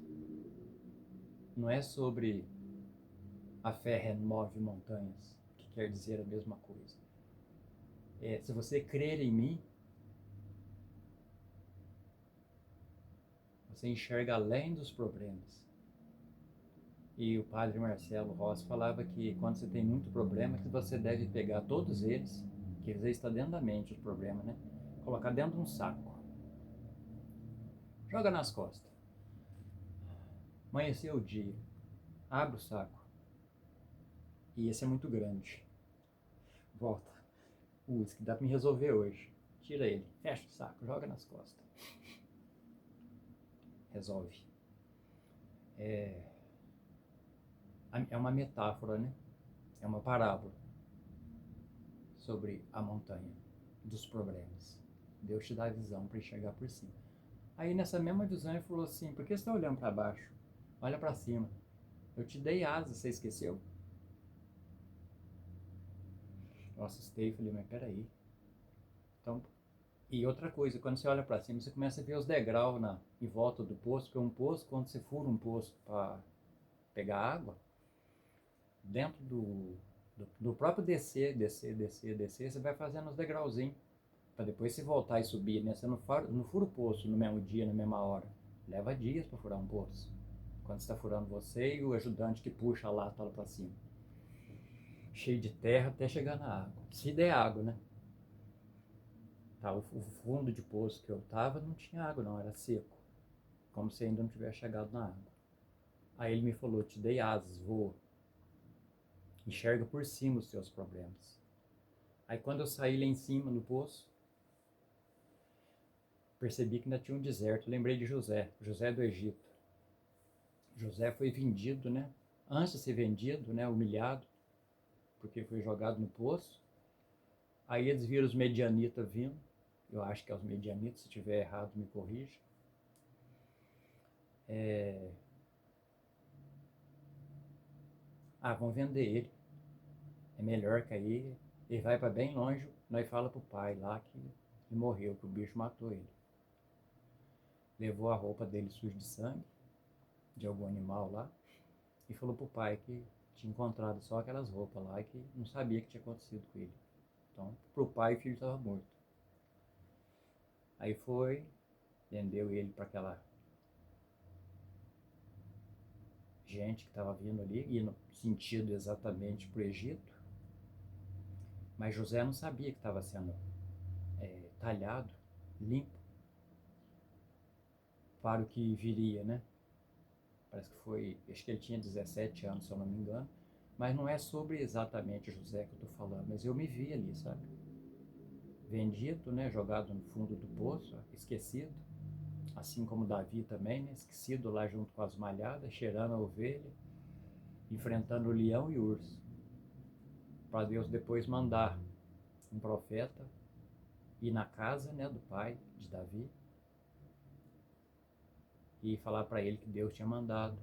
Não é sobre a fé remove montanhas, que quer dizer a mesma coisa. Se você crer em mim, você enxerga além dos problemas. E o padre Marcelo Rossi falava que quando você tem muito problema, que você deve pegar todos eles, que eles estão dentro da mente, os problemas, né? Colocar dentro de um saco. Joga nas costas. Amanheceu o dia. Abre o saco. E esse é muito grande. Volta. Isso que dá para me resolver hoje. Tira ele. Fecha o saco. Joga nas costas. Resolve. É uma metáfora, né? É uma parábola sobre a montanha dos problemas. Deus te dá a visão para enxergar por cima. Aí nessa mesma visão ele falou assim, por que você está olhando para baixo? Olha para cima. Eu te dei asas, você esqueceu? Eu assustei e falei, mas peraí. Então, e outra coisa, quando você olha para cima, você começa a ver os degraus em volta do poço, porque um poço, quando você fura um poço para pegar água, dentro do próprio descer, você vai fazendo os degrauzinhos, para depois você voltar e subir, né? Você não fura o poço no mesmo dia, na mesma hora. Leva dias para furar um poço. Quando você está furando você e o ajudante que puxa a lata lá para cima. Cheio de terra até chegar na água. Se der água, né? Tá, o fundo de poço que eu tava não tinha água não, era seco. Como se ainda não tivesse chegado na água. Aí ele me falou, te dei asas, voa. Enxerga por cima os teus problemas. Aí quando eu saí lá em cima no poço, percebi que ainda tinha um deserto. Lembrei de José, José do Egito. José foi vendido, né? Antes de ser vendido, né? Humilhado, porque foi jogado no poço. Aí eles viram os medianitas vindo. Eu acho que é os medianitas, se estiver errado me corrija. Vão vender ele. É melhor que aí ele vai para bem longe. Nós fala pro pai lá que ele morreu, que o bicho matou ele. Levou a roupa dele suja de sangue, de algum animal lá, e falou pro pai que tinha encontrado só aquelas roupas lá e que não sabia o que tinha acontecido com ele. Então, pro pai o filho estava morto. Aí foi, vendeu ele para aquela gente que estava vindo ali, e no sentido exatamente para o Egito. Mas José não sabia que estava sendo talhado, limpo, para o que viria, né? Parece que foi, acho que ele tinha 17 anos, se eu não me engano. Mas não é sobre exatamente José que eu estou falando, mas eu me vi ali, sabe? Vendido, né? Jogado no fundo do poço, esquecido. Assim como Davi também, né? Esquecido lá junto com as malhadas, cheirando a ovelha, enfrentando o leão e o urso. Para Deus depois mandar um profeta ir na casa, né, do pai de Davi e falar para ele que Deus tinha mandado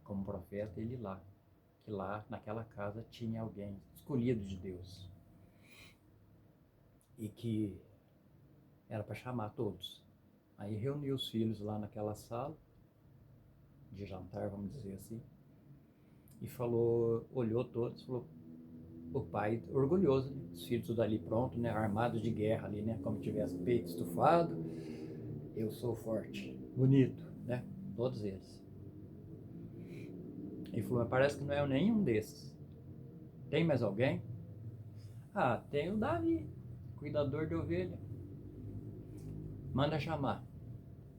como profeta ele ir lá, que lá naquela casa tinha alguém escolhido de Deus e que era para chamar todos. Aí reuniu os filhos lá naquela sala de jantar, vamos dizer assim, e falou, olhou todos, falou, o pai orgulhoso, né? Os filhos tudo ali pronto, né? Armados de guerra ali, né? Como tivesse peito estufado, eu sou forte, bonito, né? Todos eles. Ele falou, mas parece que não é nenhum desses. Tem mais alguém? Tem o Davi, cuidador de ovelha. Manda chamar.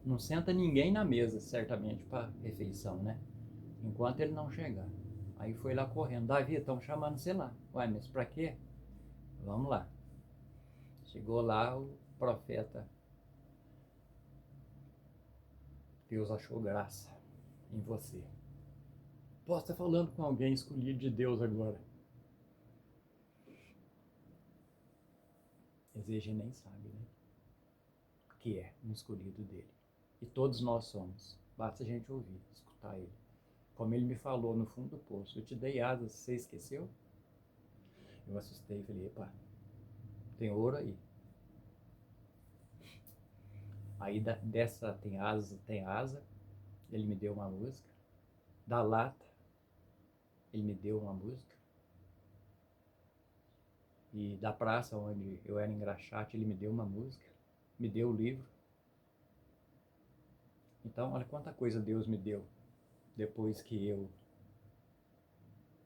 Não senta ninguém na mesa, certamente, para refeição, né? Enquanto ele não chegar. Aí foi lá correndo. Davi, estão chamando você lá. Ué, mas pra quê? Vamos lá. Chegou lá o profeta. Deus achou graça em você. Posso estar falando com alguém escolhido de Deus agora. Exige nem sabe, né? Que é um escolhido dele. E todos nós somos. Basta a gente ouvir, escutar ele. Como ele me falou no fundo do poço, eu te dei asas, você esqueceu? Eu assustei e falei, epa, tem ouro aí. Aí dessa tem asa, ele me deu uma música. Da lata, ele me deu uma música. E da praça onde eu era engraxate, ele me deu uma música. Me deu o livro. Então, olha quanta coisa Deus me deu depois que eu...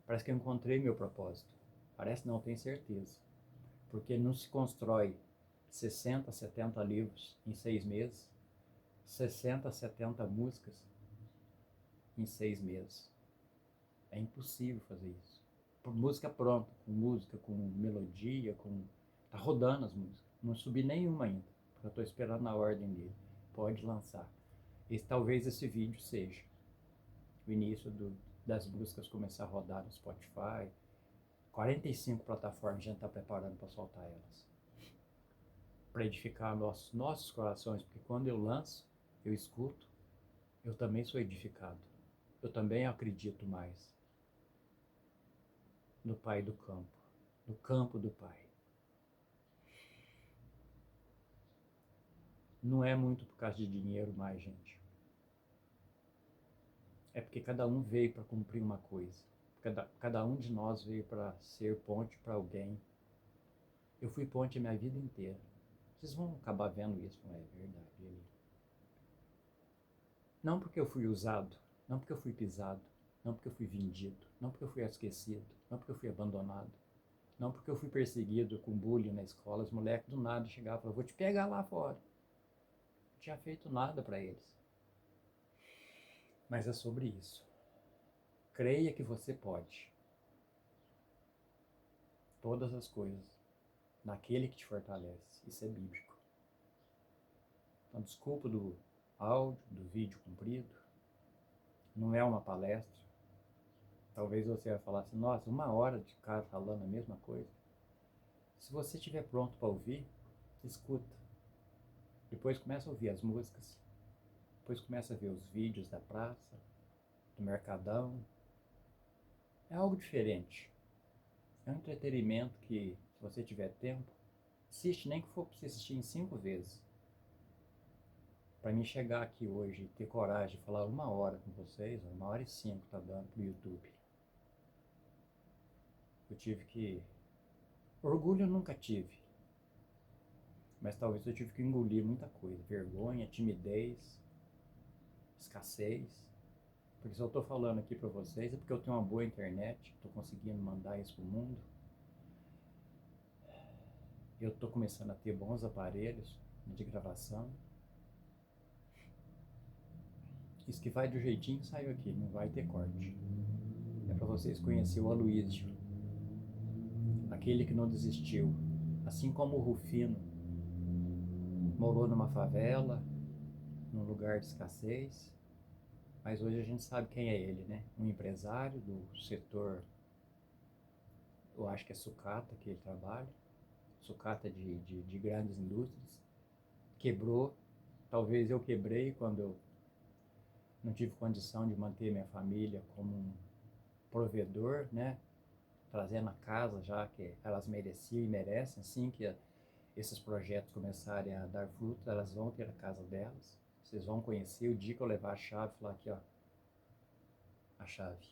Parece que eu encontrei meu propósito. Parece não, tenho certeza. Porque não se constrói 60, 70 livros em 6 meses, 60, 70 músicas em 6 meses. É impossível fazer isso. Por música pronta, com música, com melodia, com... Tá rodando as músicas. Não subi nenhuma ainda, porque eu estou esperando a ordem dele. Pode lançar. Talvez esse vídeo seja o início das músicas começar a rodar no Spotify. 45 plataformas a gente está preparando para soltar elas. Para edificar nossos corações, porque quando eu lanço, eu escuto, eu também sou edificado. Eu também acredito mais no Pai do campo, no campo do Pai. Não é muito por causa de dinheiro mais, gente. É porque cada um veio para cumprir uma coisa. Cada um de nós veio para ser ponte para alguém. Eu fui ponte a minha vida inteira. Vocês vão acabar vendo isso, não é verdade? Não porque eu fui usado, não porque eu fui pisado, não porque eu fui vendido, não porque eu fui esquecido, não porque eu fui abandonado, não porque eu fui perseguido com bullying na escola. Os moleques do nada chegavam e falavam, vou te pegar lá fora. Não tinha feito nada para eles. Mas é sobre isso. Creia que você pode. Todas as coisas. Naquele que te fortalece. Isso é bíblico. Então, desculpa do áudio, do vídeo comprido. Não é uma palestra. Talvez você vai falar assim, nossa, 1 hora de cara falando a mesma coisa. Se você estiver pronto para ouvir, escuta. Depois começa a ouvir as músicas. Depois começa a ver os vídeos da praça, do Mercadão. É algo diferente. É um entretenimento que, se você tiver tempo, assiste, nem que for para você assistir em 5 vezes. Para mim chegar aqui hoje e ter coragem de falar 1 hora com vocês, 1 hora e 5 tá dando pro YouTube. Eu tive que... Orgulho eu nunca tive. Mas talvez eu tive que engolir muita coisa. Vergonha, timidez, escassez. Porque se eu estou falando aqui para vocês é porque eu tenho uma boa internet, estou conseguindo mandar isso pro mundo. Eu estou começando a ter bons aparelhos de gravação. Isso que vai do jeitinho que saiu aqui, não vai ter corte. É para vocês conhecerem o Aloísio, aquele que não desistiu. Assim como o Rufino morou numa favela, num lugar de escassez, mas hoje a gente sabe quem é ele, né? Um empresário do setor, eu acho que é sucata que ele trabalha, sucata de grandes indústrias. Quebrou, talvez eu quebrei quando eu não tive condição de manter minha família como um provedor, né? Trazendo a casa já que elas mereciam e merecem, assim que esses projetos começarem a dar fruto, elas vão ter a casa delas. Vocês vão conhecer o dia que eu levar a chave e falar aqui, ó, a chave.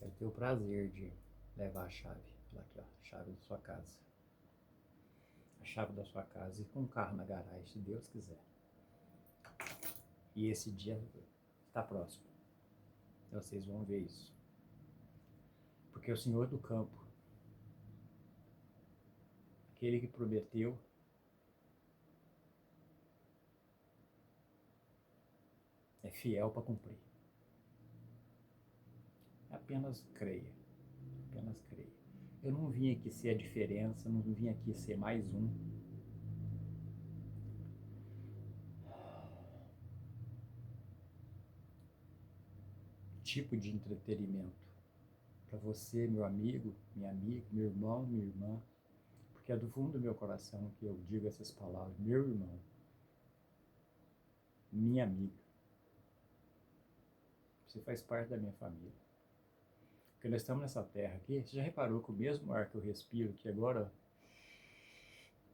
Eu tenho o prazer de levar a chave. Falar aqui, ó, a chave da sua casa. A chave da sua casa e com um carro na garagem, se Deus quiser. E esse dia está próximo. Vocês vão ver isso. Porque o Senhor do campo, aquele que prometeu, é fiel para cumprir. Apenas creia. Apenas creia. Eu não vim aqui ser a diferença, não vim aqui ser mais um. Tipo de entretenimento. Para você, meu amigo, minha amiga, meu irmão, minha irmã. Porque é do fundo do meu coração que eu digo essas palavras. Meu irmão, minha amiga. Você faz parte da minha família. Porque nós estamos nessa terra aqui. Você já reparou que o mesmo ar que eu respiro aqui agora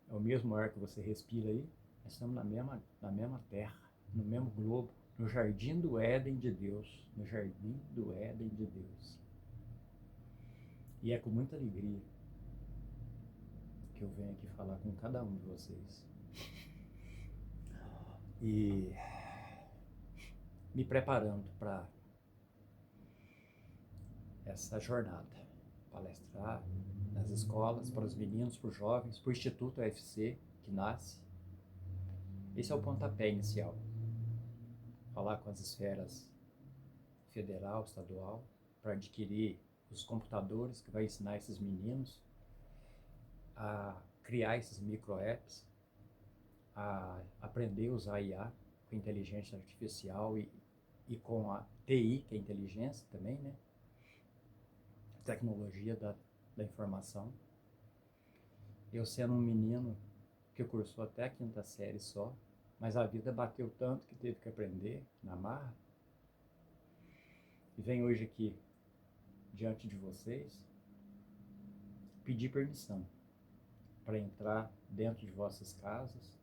é o mesmo ar que você respira aí? Nós estamos na mesma terra, no mesmo globo, no jardim do Éden de Deus. No jardim do Éden de Deus. E é com muita alegria que eu venho aqui falar com cada um de vocês. E me preparando para essa jornada, palestrar nas escolas, para os meninos, para os jovens, para o Instituto UFC, que nasce. Esse é o pontapé inicial. Falar com as esferas federal, estadual, para adquirir os computadores que vai ensinar esses meninos a criar esses micro-apps, a aprender a usar IA, com inteligência artificial e com a TI, que é inteligência também, né? Tecnologia da informação. Eu sendo um menino que cursou até a 5ª série só, mas a vida bateu tanto que teve que aprender na marra. E venho hoje aqui, diante de vocês, pedir permissão para entrar dentro de vossas casas,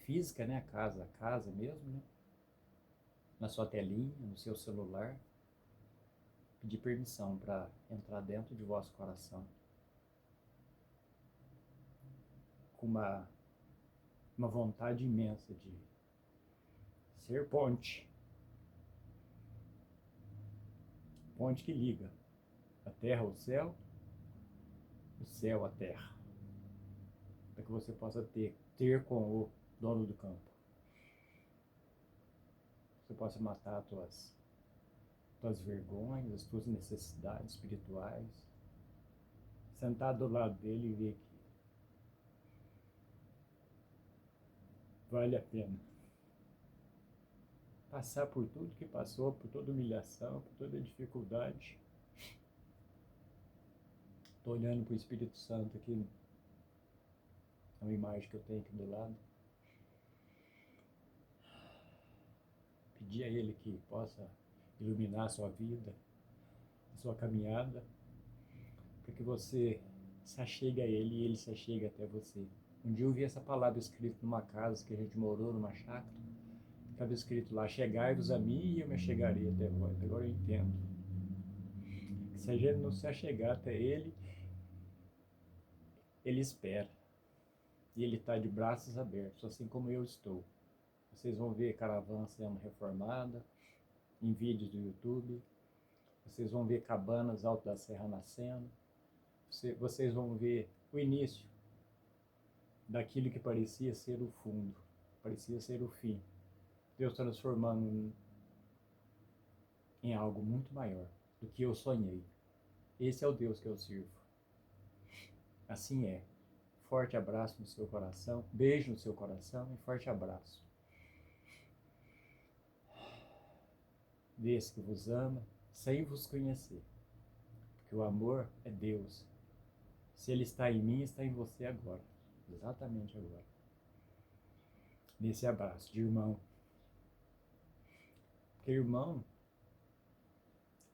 física, né? A casa mesmo, né? Na sua telinha, no seu celular, pedir permissão para entrar dentro de vosso coração com uma vontade imensa de ser ponte que liga a terra ao céu, o céu à terra, para que você possa ter com o dono do campo. você possa matar tuas vergonhas, as tuas necessidades espirituais. Sentar do lado dele e ver que vale a pena passar por tudo que passou, por toda humilhação, por toda dificuldade. Estou olhando para o Espírito Santo aqui, uma imagem que eu tenho aqui do lado. Pedir a Ele que possa iluminar a sua vida, a sua caminhada, para que você se achegue a Ele e Ele se achegue até você. Um dia eu vi essa palavra escrita numa casa que a gente morou, numa chácara. Estava escrito lá: chegai-vos a mim e eu me achegarei até vós. Agora eu entendo. Se a gente não se achegar até Ele, Ele espera. E Ele está de braços abertos, assim como eu estou. Vocês vão ver caravana sendo reformada em vídeos do YouTube. Vocês vão ver cabanas alto da serra nascendo. Vocês vão ver o início daquilo que parecia ser o fundo, parecia ser o fim. Deus transformando em algo muito maior do que eu sonhei. Esse é o Deus que eu sirvo. Assim é. Forte abraço no seu coração, beijo no seu coração e forte abraço. Desse que vos ama, sem vos conhecer. Porque o amor é Deus. Se Ele está em mim, está em você agora. Exatamente agora. Nesse abraço de irmão. Porque irmão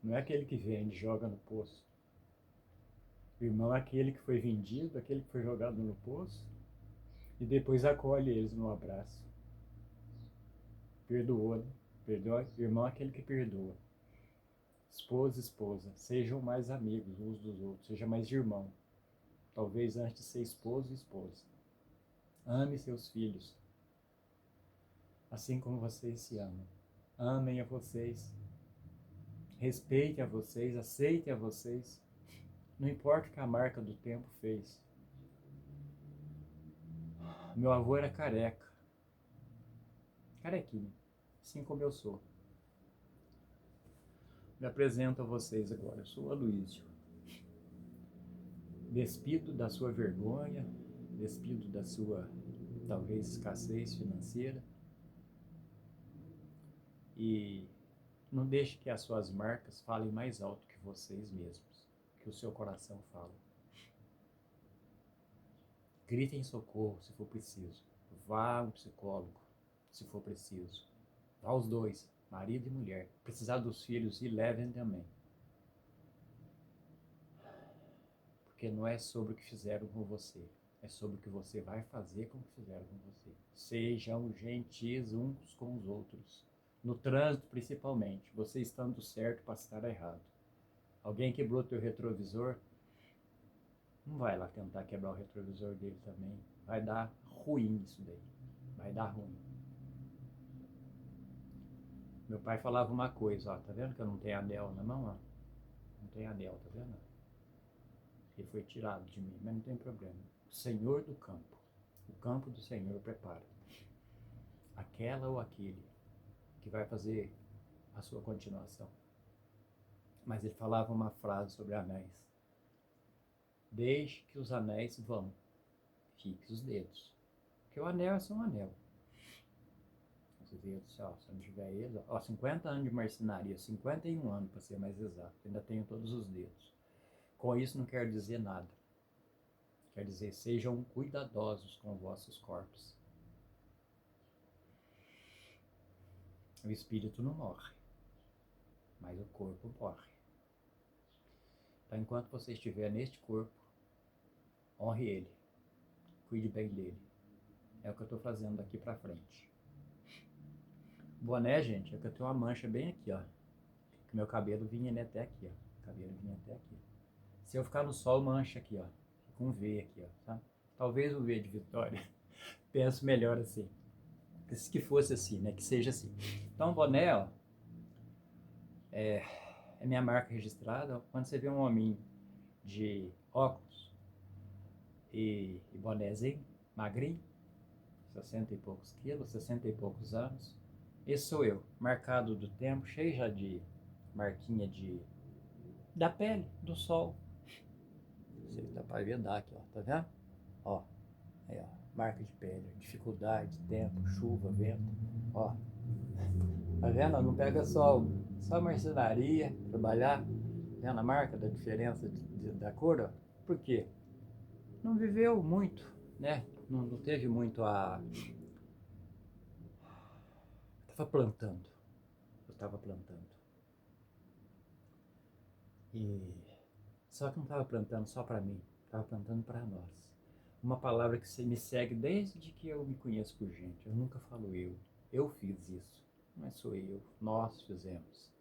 não é aquele que vende e joga no poço. Irmão é aquele que foi vendido, aquele que foi jogado no poço e depois acolhe eles no abraço. Perdoou, né? Perdoa. Irmão é aquele que perdoa. Esposa, esposa, sejam mais amigos uns dos outros, seja mais irmão. Talvez antes de ser esposo e esposa. Ame seus filhos, assim como vocês se amam. Amem a vocês, respeitem a vocês, aceitem a vocês. Não importa o que a marca do tempo fez. Meu avô era careca. Carequinho, assim como eu sou. Me apresento a vocês agora. Eu sou o Aloísio. Despido da sua vergonha, despido da sua, talvez, escassez financeira. E não deixe que as suas marcas falem mais alto que vocês mesmos, que o seu coração fala. Grite em socorro se for preciso. Vá a um psicólogo se for preciso. Vá os dois, marido e mulher. Precisar dos filhos e levem também. Porque não é sobre o que fizeram com você, é sobre o que você vai fazer com o que fizeram com você. Sejam gentis uns com os outros. No trânsito, principalmente, você estando certo para estar errado. Alguém quebrou teu retrovisor, não vai lá tentar quebrar o retrovisor dele também. Vai dar ruim isso daí. Vai dar ruim. Meu pai falava uma coisa, ó, tá vendo que eu não tenho anel na mão, ó? Não tem anel, tá vendo? Ele foi tirado de mim, mas não tem problema. O Senhor do campo, o campo do Senhor prepara aquela ou aquele que vai fazer a sua continuação. Mas ele falava uma frase sobre anéis. Deixe que os anéis vão, fixe os dedos. Porque o anel é só um anel. Os dedos, ó, se eu não tiver ele, ó, 50 anos de marcenaria, 51 anos para ser mais exato, ainda tenho todos os dedos. Com isso não quero dizer nada. Quer dizer, sejam cuidadosos com vossos corpos. O espírito não morre, mas o corpo morre. Então, enquanto você estiver neste corpo, honre ele, cuide bem dele. É o que eu estou fazendo daqui para frente. Boné, gente, é que eu tenho uma mancha bem aqui, ó. Que meu cabelo vinha até aqui, ó. O cabelo vinha até aqui. Se eu ficar no sol, mancha aqui, ó. Com um V aqui, ó. Tá? Talvez o V de Vitória. Penso melhor assim. Que fosse assim, né? Que seja assim. Então, o boné, ó, é minha marca registrada. Quando você vê um homem de óculos e bonézinho, magrinho, 60 e poucos quilos, 60 e poucos anos, Esse sou eu, marcado do tempo, cheio já de marquinha da pele, do sol. Não sei se dá pra ver, dá aqui, ó, tá vendo? Ó, aí, ó, marca de pele, dificuldade, tempo, chuva, vento, ó. Tá vendo? Não pega sol, só marcenaria, trabalhar. Vendo a marca da diferença da cor, ó? Por quê? Não viveu muito, né? Não teve muito a... Tava plantando. Eu tava plantando. E só que não estava plantando só para mim, estava plantando para nós. Uma palavra que me segue desde que eu me conheço por gente. Eu nunca falo eu. Eu fiz isso. Não é sou eu. Nós fizemos.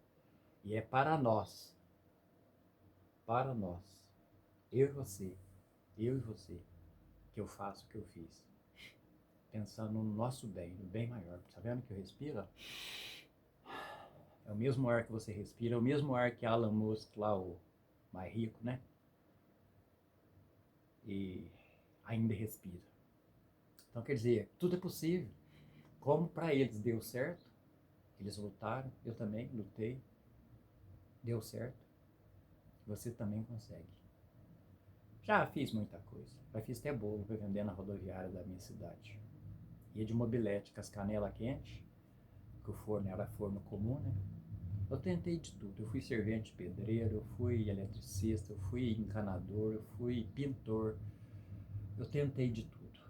E é para nós. Para nós. Eu e você. Eu e você. Que eu faço o que eu fiz. Pensando no nosso bem, no bem maior. Tá vendo que eu respiro? É o mesmo ar que você respira. É o mesmo ar que Alan Musk lá, o mais rico, né? E ainda respira. Então, quer dizer, tudo é possível. Como para eles deu certo, eles lutaram, eu também lutei, deu certo, você também consegue. Já fiz muita coisa. Já fiz até bolo para vender na rodoviária da minha cidade. Ia de mobilete com as canelas quentes, que o forno era forno comum, né? Eu tentei de tudo. Eu fui servente pedreiro, eu fui eletricista, eu fui encanador, eu fui pintor. Eu tentei de tudo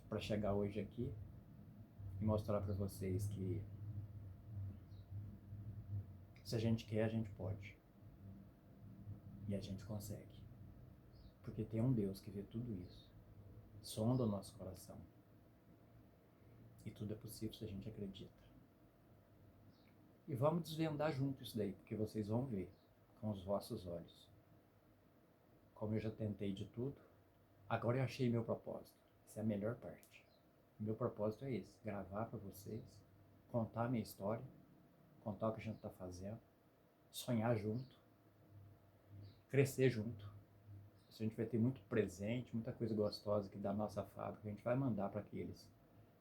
para chegar hoje aqui e mostrar para vocês que se a gente quer, a gente pode. E a gente consegue. Porque tem um Deus que vê tudo isso. Sonda o nosso coração. E tudo é possível se a gente acredita. E vamos desvendar junto isso daí, porque vocês vão ver com os vossos olhos. Como eu já tentei de tudo, agora eu achei meu propósito. Essa é a melhor parte. Meu propósito é esse, gravar para vocês, contar a minha história, contar o que a gente está fazendo, sonhar junto, crescer junto. A gente vai ter muito presente, muita coisa gostosa aqui da nossa fábrica, a gente vai mandar para aqueles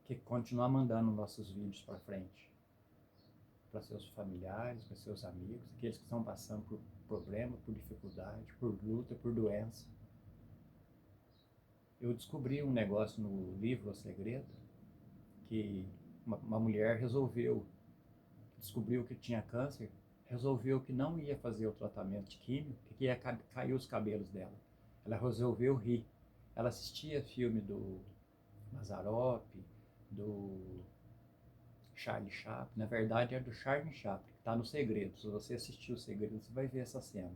que continuar mandando nossos vídeos para frente, para seus familiares, para seus amigos, aqueles que estão passando por problema, por dificuldade, por luta, por doença. Eu descobri um negócio no livro O Segredo, que uma mulher descobriu que tinha câncer, resolveu que não ia fazer o tratamento de químio, que ia cair os cabelos dela. Ela resolveu rir. Ela assistia filme do Mazzaropi, do Charlie Chaplin. Na verdade é do Charlie Chaplin, que está no Segredo. Se você assistir o Segredo, você vai ver essa cena.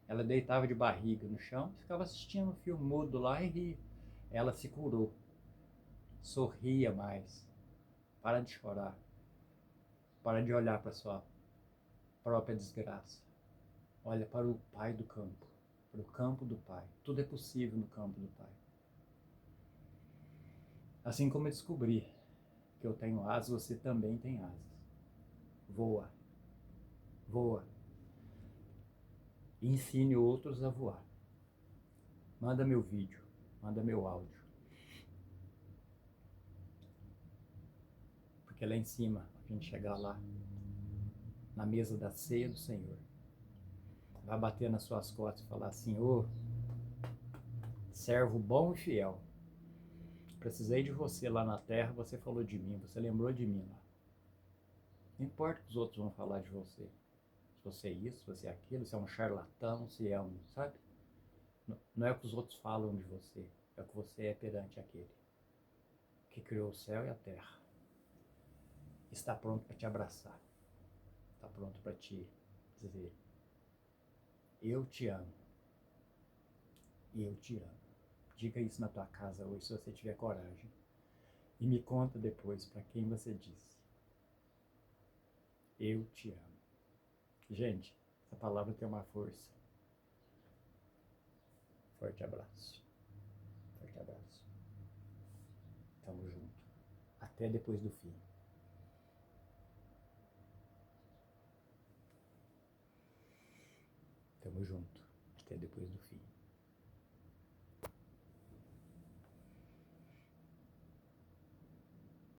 Ela deitava de barriga no chão e ficava assistindo o filme mudo lá e ria. Ela se curou. Sorria mais. Para de chorar. Para de olhar para sua própria desgraça. Olha para o Pai do campo. Para o campo do Pai. Tudo é possível no campo do Pai. Assim como eu descobri que eu tenho asas, você também tem asas. Voa. Voa. E ensine outros a voar. Manda meu vídeo. Manda meu áudio. Porque lá em cima, a gente chegar lá, na mesa da ceia do Senhor, vai bater nas suas costas e falar assim: ô, servo bom e fiel, precisei de você lá na terra, você falou de mim, você lembrou de mim lá. Não importa o que os outros vão falar de você. Se você é isso, se você é aquilo, se é um charlatão, se é um, sabe? Não é o que os outros falam de você, é o que você é perante aquele que criou o céu e a terra. Está pronto para te abraçar. Está pronto para te dizer: eu te amo. Eu te amo. Diga isso na tua casa hoje, se você tiver coragem. E me conta depois para quem você disse: eu te amo. Gente, essa palavra tem uma força. Forte abraço. Forte abraço. Tamo junto. Até depois do fim.